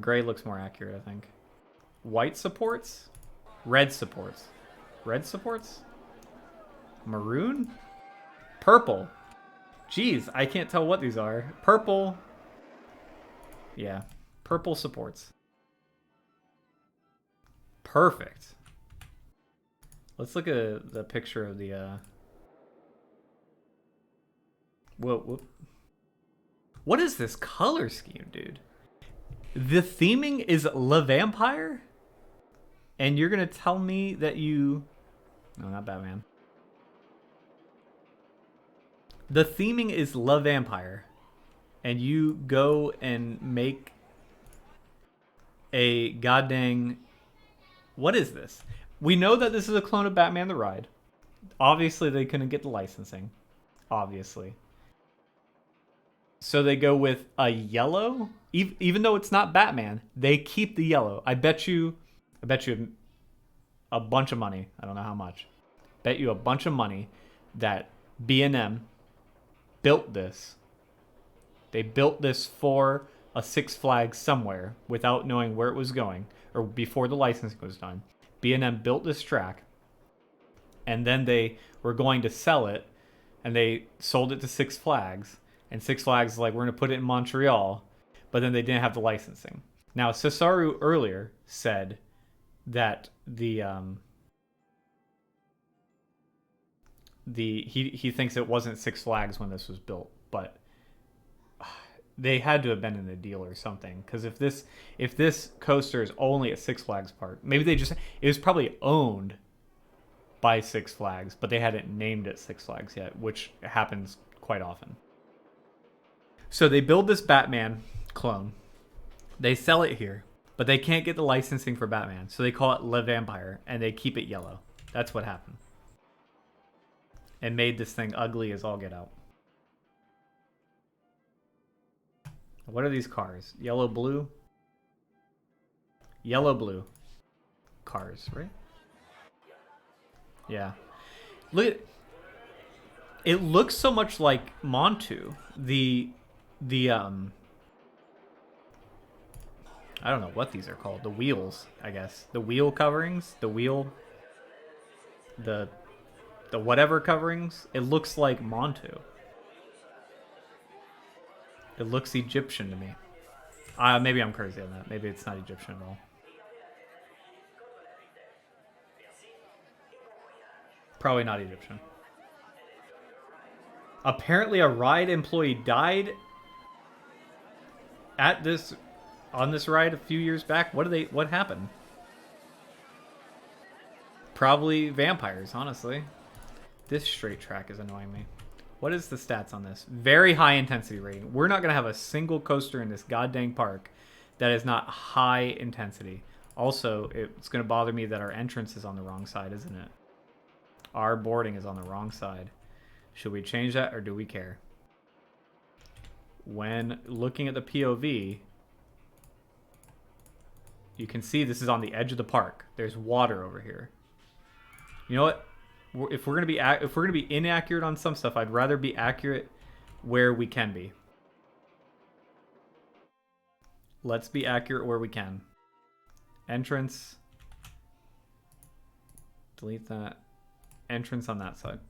Speaker 1: Gray looks more accurate, I think. White supports? Red supports. Red supports? Maroon? Purple. Jeez, I can't tell what these are. Purple. Yeah, purple supports. Perfect. Let's look at the picture of the whoa. What is this color scheme, dude? The theming is Le Vampire? And you're gonna tell me that you... No, not Batman. The theming is Le Vampire, and you go and make a goddamn... What is this? We know that this is a clone of Batman the Ride. Obviously, they couldn't get the licensing. Obviously. So they go with a yellow? Even though it's not Batman, they keep the yellow. I bet you a bunch of money. I don't know how much. Bet you a bunch of money that B&M built this. They built this for a Six Flags somewhere without knowing where it was going, or before the licensing was done. B&M built this track, and then they were going to sell it, and they sold it to Six Flags, and Six Flags is like, we're going to put it in Montreal, but then they didn't have the licensing. Now, Cesaru earlier said that he thinks it wasn't Six Flags when this was built, but they had to have been in a deal or something, because if this coaster is only a Six Flags park, maybe it was probably owned by Six Flags, but they hadn't named it Six Flags yet, which happens quite often. So they build this Batman clone, they sell it here, but they can't get the licensing for Batman, so they call it Le Vampire, and they keep it yellow. That's what happened. And made this thing ugly as all get out. What are these cars? Yellow, blue? Yellow, blue. Cars, right? Yeah. Look at it. Looks so much like Montu. I don't know what these are called. The wheels, I guess. The wheel coverings? The whatever coverings? It looks like Montu. It looks Egyptian to me. Maybe I'm crazy on that. Maybe it's not Egyptian at all. Probably not Egyptian. Apparently a ride employee died on this ride a few years back. What happened? Probably vampires, honestly. This straight track is annoying me. What is the stats on this? Very high intensity rating. We're not going to have a single coaster in this goddamn park that is not high intensity. Also, it's going to bother me that our entrance is on the wrong side, isn't it? Our boarding is on the wrong side. Should we change that, or do we care? When looking at the POV, you can see this is on the edge of the park. There's water over here. You know what? If we're gonna be inaccurate on some stuff, I'd rather be accurate where we can be. Let's be accurate where we can. Entrance. Delete that. Entrance on that side.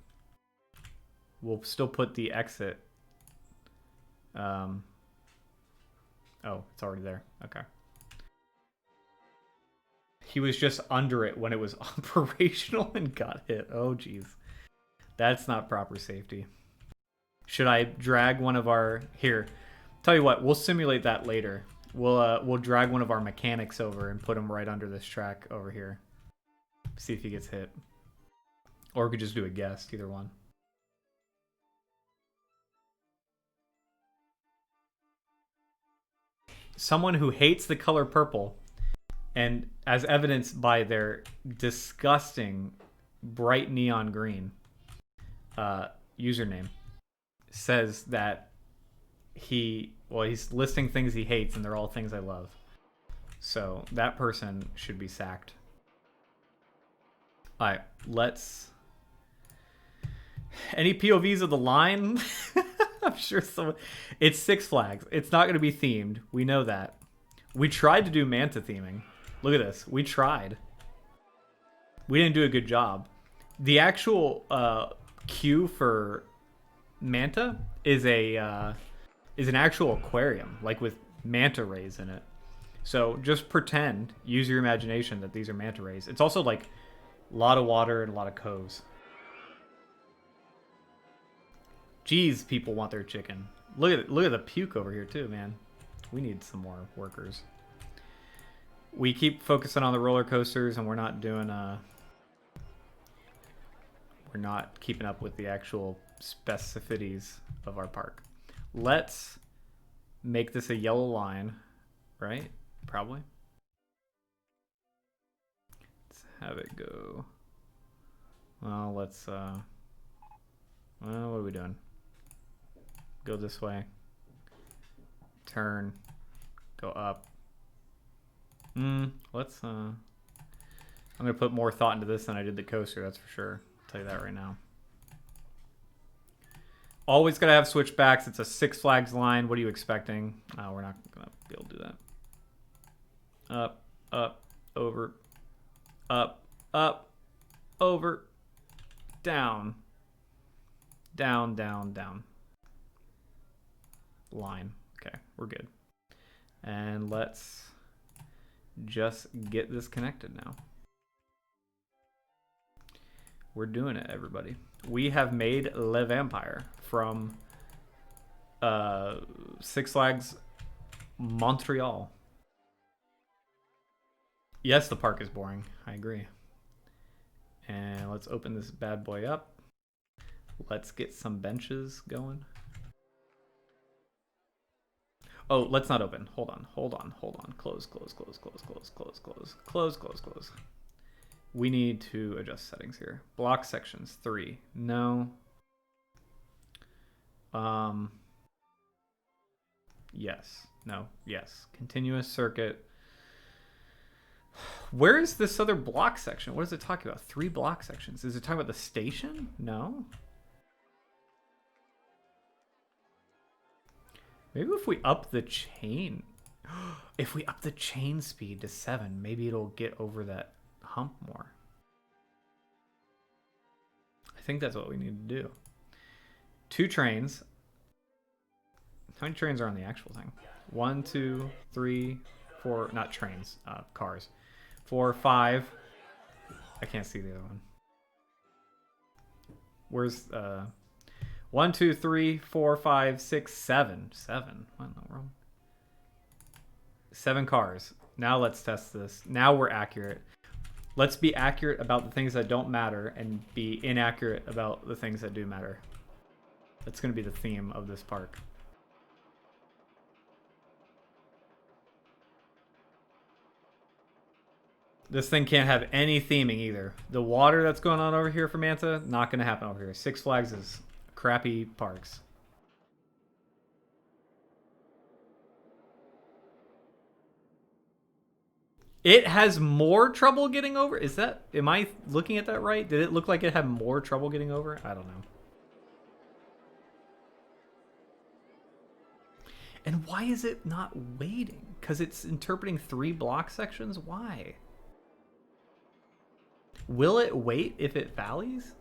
Speaker 1: We'll still put the exit. Oh, it's already there. Okay. He was just under it when it was operational and got hit. Oh, geez. That's not proper safety. Should I drag one of our... Here. Tell you what, we'll simulate that later. We'll drag one of our mechanics over and put him right under this track over here. See if he gets hit. Or we could just do a guess, either one. Someone who hates the color purple, and as evidenced by their disgusting bright neon green username, says that he's listing things he hates and they're all things I love. So that person should be sacked. All right, let's... Any POVs of the line? I'm sure someone... It's Six Flags. It's not going to be themed. We know that. We tried to do Manta theming. Look at this. We tried. We didn't do a good job. The actual queue for Manta is an actual aquarium, like with manta rays in it. So just pretend, use your imagination that these are manta rays. It's also like a lot of water and a lot of coves. Jeez, people want their chicken. Look at the puke over here too, man. We need some more workers. We keep focusing on the roller coasters, and we're not doing we're not keeping up with the actual specificities of our park. Let's make this a yellow line, right? Probably. Let's have it go. Well, let's well, what are we doing? Go this way. Turn. Go up. Let's I'm gonna put more thought into this than I did the coaster, that's for sure. I'll tell you that right now. Always gotta have switchbacks. It's a Six Flags line. What are you expecting? Oh, we're not gonna be able to do that. Up, up, over, up, up, over, down, down, down, down. Line. Okay, we're good. And let's just get this connected now. We're doing it, everybody. We have made Le Vampire from Six Flags Montreal. Yes, the park is boring. I agree. And let's open this bad boy up. Let's get some benches going. Oh, let's not open. Hold on, hold on, hold on. Close, close, close, close, close, close, close, close, close, close. We need to adjust settings here. Block sections 3. No. Yes. No. Yes. Continuous circuit. Where is this other block section? What is it talking about? 3 block sections. Is it talking about the station? No. Maybe if we up the chain. If we up the chain speed to 7, maybe it'll get over that hump more. I think that's what we need to do. 2 trains. How many trains are on the actual thing? 1, 2, 3, 4. Not trains. Cars. 4, 5. I can't see the other one. Where's 1, 2, 3, 4, 5, 6, 7. 7. What in the world? 7 cars. Now let's test this. Now we're accurate. Let's be accurate about the things that don't matter and be inaccurate about the things that do matter. That's going to be the theme of this park. This thing can't have any theming either. The water that's going on over here for Manta, not going to happen over here. Six Flags is crappy parks. It has more trouble getting over? Is that... Am I looking at that right? Did it look like it had more trouble getting over? I don't know. And why is it not waiting? Because it's interpreting 3 block sections? Why? Will it wait if it valleys?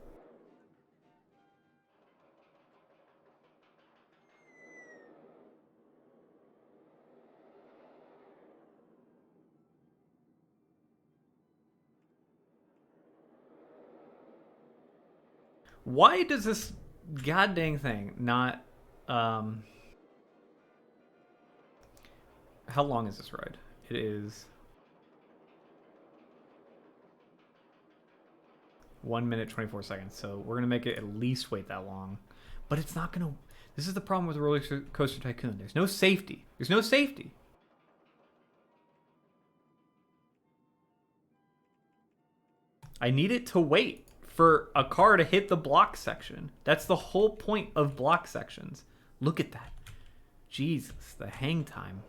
Speaker 1: Why does this goddamn thing not... How long is this ride? It is 1 minute 24 seconds. So we're gonna make it at least wait that long. But it's not gonna. This is the problem with Roller Coaster Tycoon. There's no safety. There's no safety. I need it to wait for a car to hit the block section. That's the whole point of block sections. Look at that. Jesus, the hang time.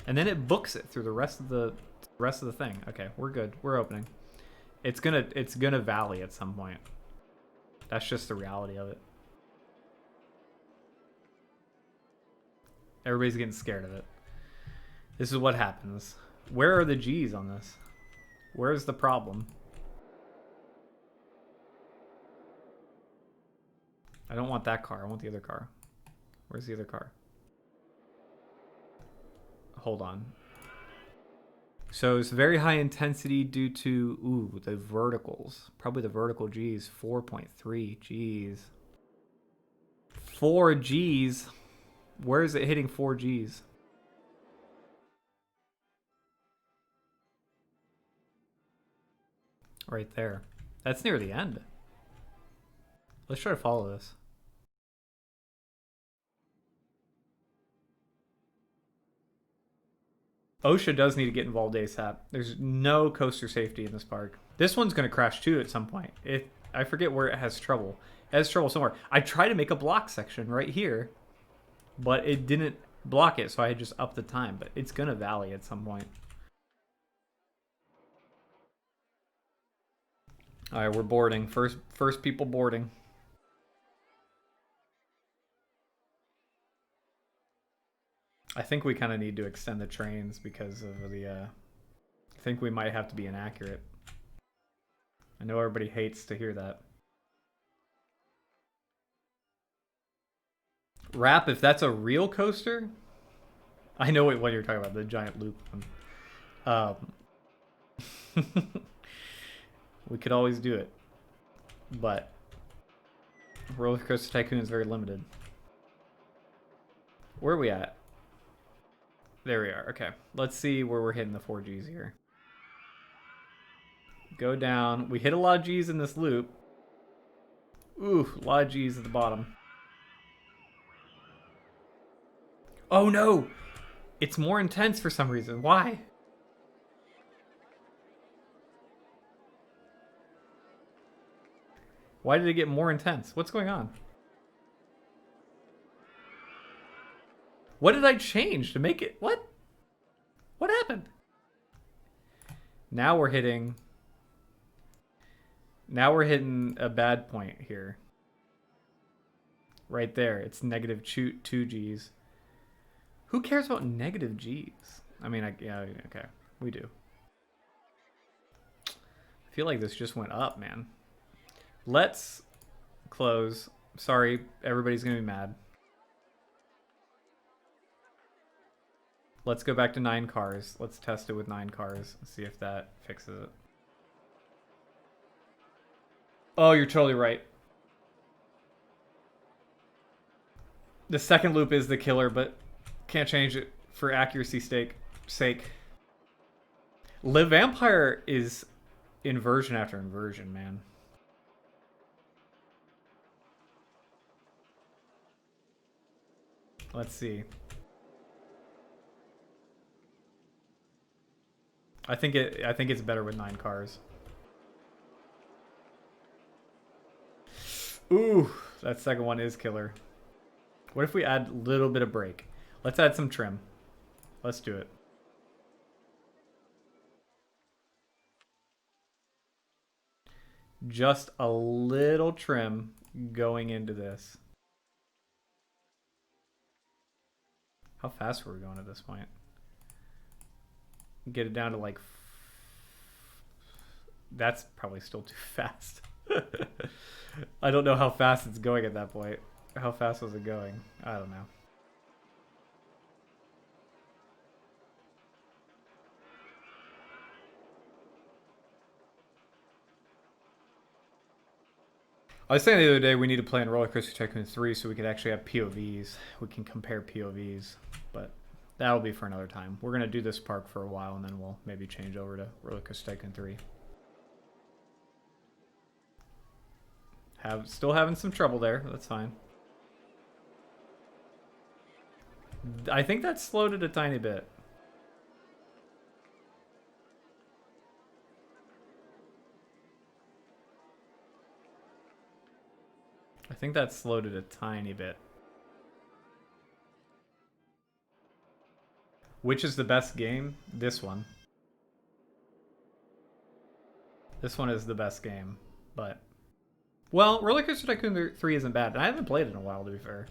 Speaker 1: And then it books it through the rest of the thing. Okay, we're good. We're opening. It's gonna valley at some point. That's just the reality of it. Everybody's getting scared of it. This is what happens. Where are the G's on this? Where's the problem? I don't want that car. I want the other car. Where's the other car? Hold on. So it's very high intensity due to, the verticals. Probably the vertical G's. 4.3 G's. 4 G's. Where is it hitting 4 G's? Right there. That's near the end. Let's try to follow this. OSHA does need to get involved ASAP. There's no coaster safety in this park. This one's going to crash too at some point. I forget where it has trouble. It has trouble somewhere. I tried to make a block section right here, but it didn't block it, so I just upped the time. But it's going to valley at some point. All right, we're boarding. First people boarding. I think we kind of need to extend the trains because of the... I think we might have to be inaccurate. I know everybody hates to hear that. Rap, if that's a real coaster, I know what you're talking about, the giant loop one. We could always do it, but Roller Coaster Tycoon is very limited. Where are we at? There we are. Okay, let's see where we're hitting the 4Gs here. Go down. We hit a lot of Gs in this loop. Ooh, a lot of Gs at the bottom. Oh no! It's more intense for some reason. Why? Why did it get more intense? What's going on? What did I change to make it? What? What happened? Now we're hitting a bad point here. Right there. It's negative 2 Gs. Who cares about negative Gs? I mean, yeah, okay. We do. I feel like this just went up, man. Let's close. Sorry, everybody's going to be mad. Let's go back to 9 cars. Let's test it with 9 cars. See if that fixes it. Oh, you're totally right. The second loop is the killer, but can't change it for accuracy's sake. Live Vampire is inversion after inversion, man. Let's see. I think it's better with 9 cars. Ooh, that second one is killer. What if we add a little bit of brake? Let's add some trim. Let's do it. Just a little trim going into this. How fast were we going at this point? Get it down to like... That's probably still too fast. I don't know how fast it's going at that point. How fast was it going? I don't know. I was saying the other day we need to play in Roller Coaster Tycoon 3 so we could actually have POVs. We can compare POVs, but that'll be for another time. We're going to do this park for a while and then we'll maybe change over to Roller Coaster Tycoon 3. Still having some trouble there. That's fine. I think that slowed it a tiny bit. I think that slowed it a tiny bit. Which is the best game? This one. This one is the best game, but... Well, Roller Coaster Tycoon 3 isn't bad, and I haven't played it in a while, to be fair.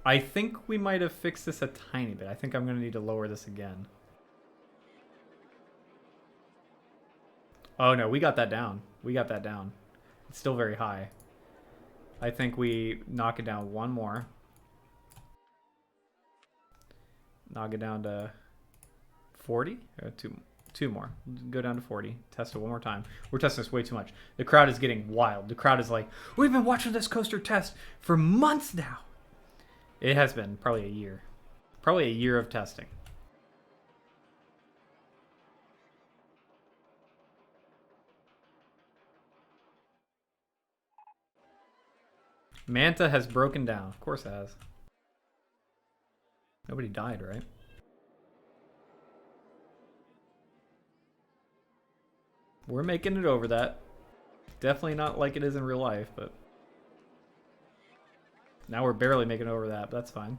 Speaker 1: I think we might have fixed this a tiny bit. I think I'm going to need to lower this again. Oh no, we got that down. We got that down. It's still very high. I think we knock it down one more. Knock it down to 40? Two more. Go down to 40. Test it one more time. We're testing this way too much. The crowd is getting wild. The crowd is like, we've been watching this coaster test for months now. It has been probably a year. Probably a year of testing. Manta has broken down. Of course it has. Nobody died, right? We're making it over that. Definitely not like it is in real life, but... Now we're barely making it over that, but that's fine.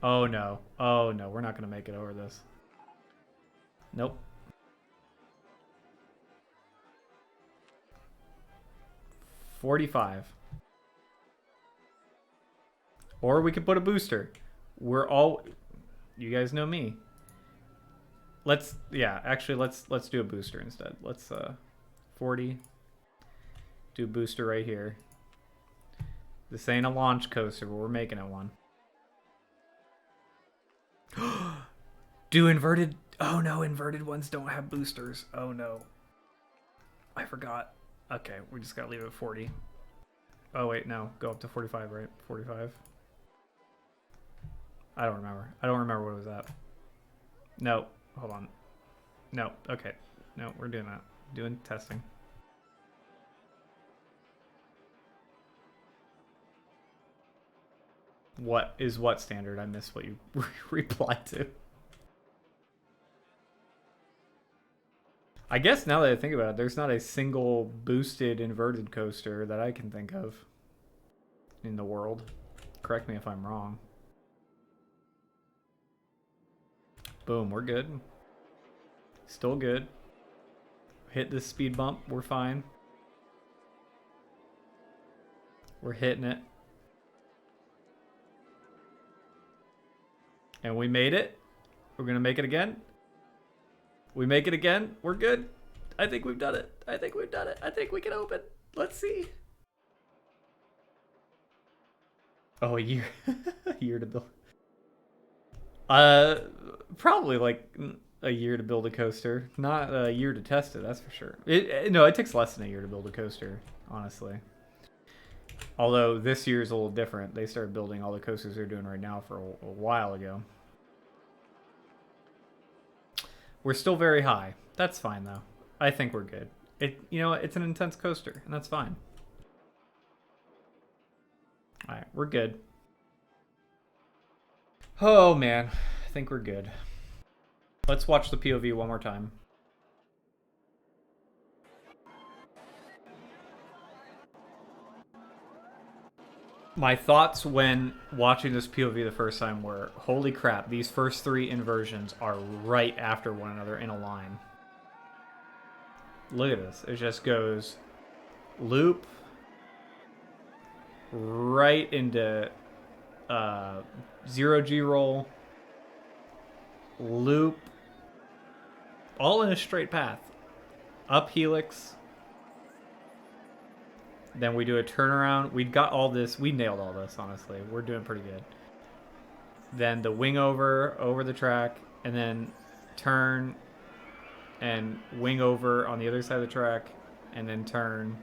Speaker 1: Oh no. Oh no, we're not going to make it over this. Nope. $45. Or we could put a booster. We're all... You guys know me. Actually, let's do a booster instead. Let's 40. Do a booster right here. This ain't a launch coaster, but we're making it one. Do inverted... Oh no, inverted ones don't have boosters. Oh no. I forgot. Okay, we just gotta leave it at 40. Oh wait, no. Go up to 45, right? 45. I don't remember. I don't remember what it was at. No, hold on. No, okay. No, we're doing that. Doing testing. What is what standard? I missed what you replied to. I guess now that I think about it, there's not a single boosted inverted coaster that I can think of in the world. Correct me if I'm wrong. Boom, we're good. Still good. Hit this speed bump, we're fine. We're hitting it. And we made it. We're gonna make it again. We make it again. We're good. I think we've done it. I think we've done it. I think we can open. Let's see. Oh, a year. A year to build. Probably like a year to build a coaster. Not a year to test it, that's for sure. No, it takes less than a year to build a coaster, honestly. Although this year is a little different. They started building all the coasters they're doing right now for a while ago. We're still very high. That's fine though. I think we're good. You know what? It's an intense coaster, and that's fine. All right, we're good. Oh man, I think we're good. Let's watch the POV one more time. My thoughts when watching this POV the first time were, holy crap, these first three inversions are right after one another in a line. Look at this. It just goes loop right into 0G roll, loop, all in a straight path. Up helix. Then we do a turnaround. We got all this. We nailed all this, honestly. We're doing pretty good. Then the wing over the track, and then turn and wing over on the other side of the track, and then turn,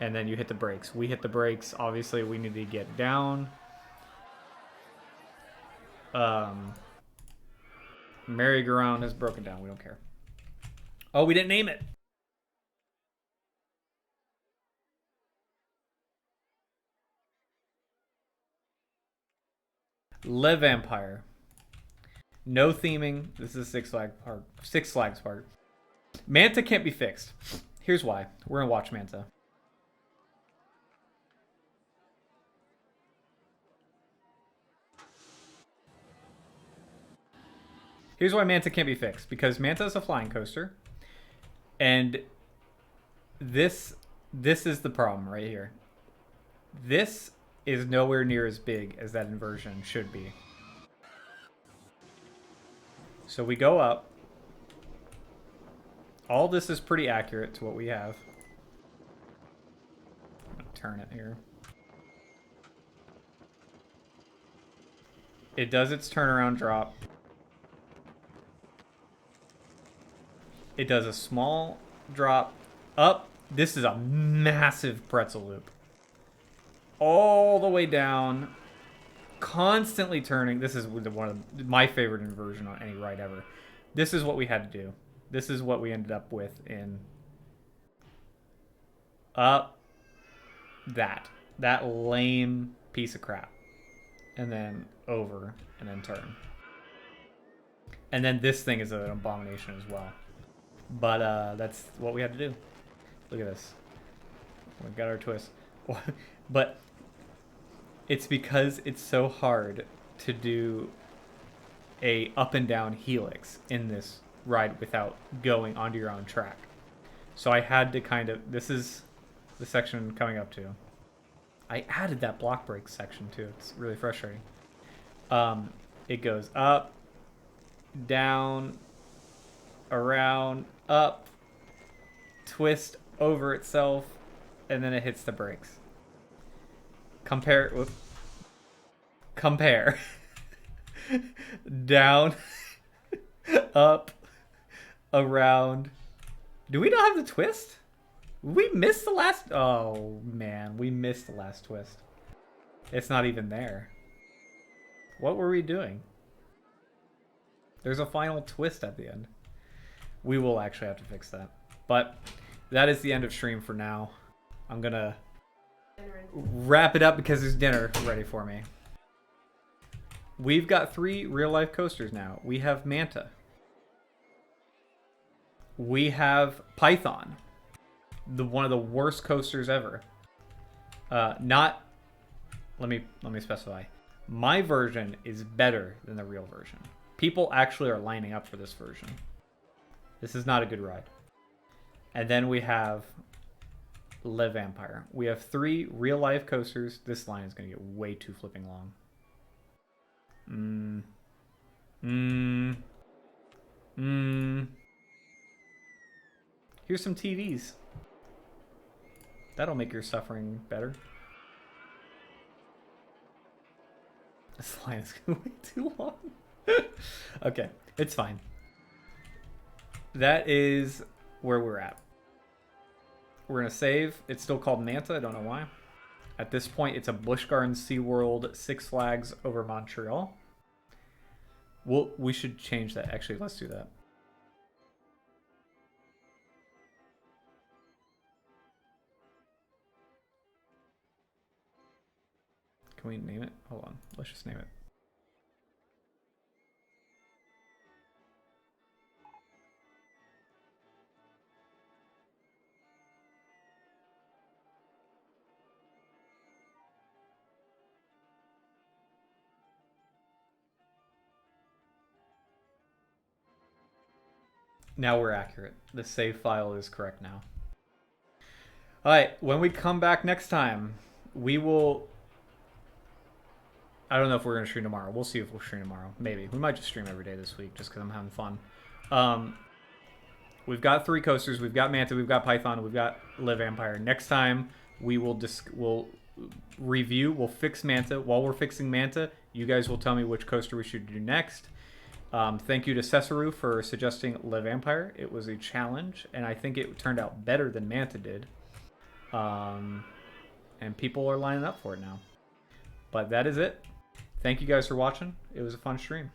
Speaker 1: and then you hit the brakes. We hit the brakes. Obviously, we need to get down. Merry-go-round has broken down. We don't care. Oh, we didn't name it. Le Vampire. No theming. This is Six Flags Park. Manta can't be fixed. Here's why. We're gonna watch Manta. Here's why Manta can't be fixed. Because Manta is a flying coaster. And this is the problem right here. This is nowhere near as big as that inversion should be. So we go up. All this is pretty accurate to what we have. I'm gonna turn it here. It does its turnaround drop. It does a small drop up. This is a massive pretzel loop. All the way down, constantly turning. This is one of my favorite inversion on any ride ever. This is what we had to do. This is what we ended up with in that lame piece of crap, and then over, and then turn, and then this thing is an abomination as well. But that's what we had to do. Look at this. We've got our twist. But it's because it's so hard to do a up and down helix in this ride without going onto your own track. So I had to kind of, this is the section coming up to. I added that block brake section too. It's really frustrating. It goes up, down, around, up, twist over itself, and then it hits the brakes. Compare. Compare. Down, up, around. Do we not have the twist? We missed the last... Oh, man. We missed the last twist. It's not even there. What were we doing? There's a final twist at the end. We will actually have to fix that. But that is the end of stream for now. I'm going to wrap it up because there's dinner ready for me. We've got 3 real-life coasters now. We have Manta. We have Python. One of the worst coasters ever. Not... Let me specify. My version is better than the real version. People actually are lining up for this version. This is not a good ride. And then we have Le Vampire. We have 3 real-life coasters. This line is going to get way too flipping long. Here's some TVs. That'll make your suffering better. This line is going way too long. Okay, it's fine. That is where we're at. We're going to save. It's still called Manta. I don't know why. At this point, it's a Busch Gardens, SeaWorld, Six Flags over Montreal. We should change that. Actually, let's do that. Can we name it? Hold on. Let's just name it. Now we're accurate. The save file is correct now. Alright, when we come back next time, we will... I don't know if we're going to stream tomorrow. We'll see if we'll stream tomorrow. Maybe. We might just stream every day this week just because I'm having fun. We've got 3 coasters. We've got Manta. We've got Python. We've got Le Vampire. Next time, we will we'll review. We'll fix Manta. While we're fixing Manta, you guys will tell me which coaster we should do next. Thank you to Cesaru for suggesting Le Vampire. It was a challenge, and I think it turned out better than Manta did. And people are lining up for it now. But that is it. Thank you guys for watching. It was a fun stream.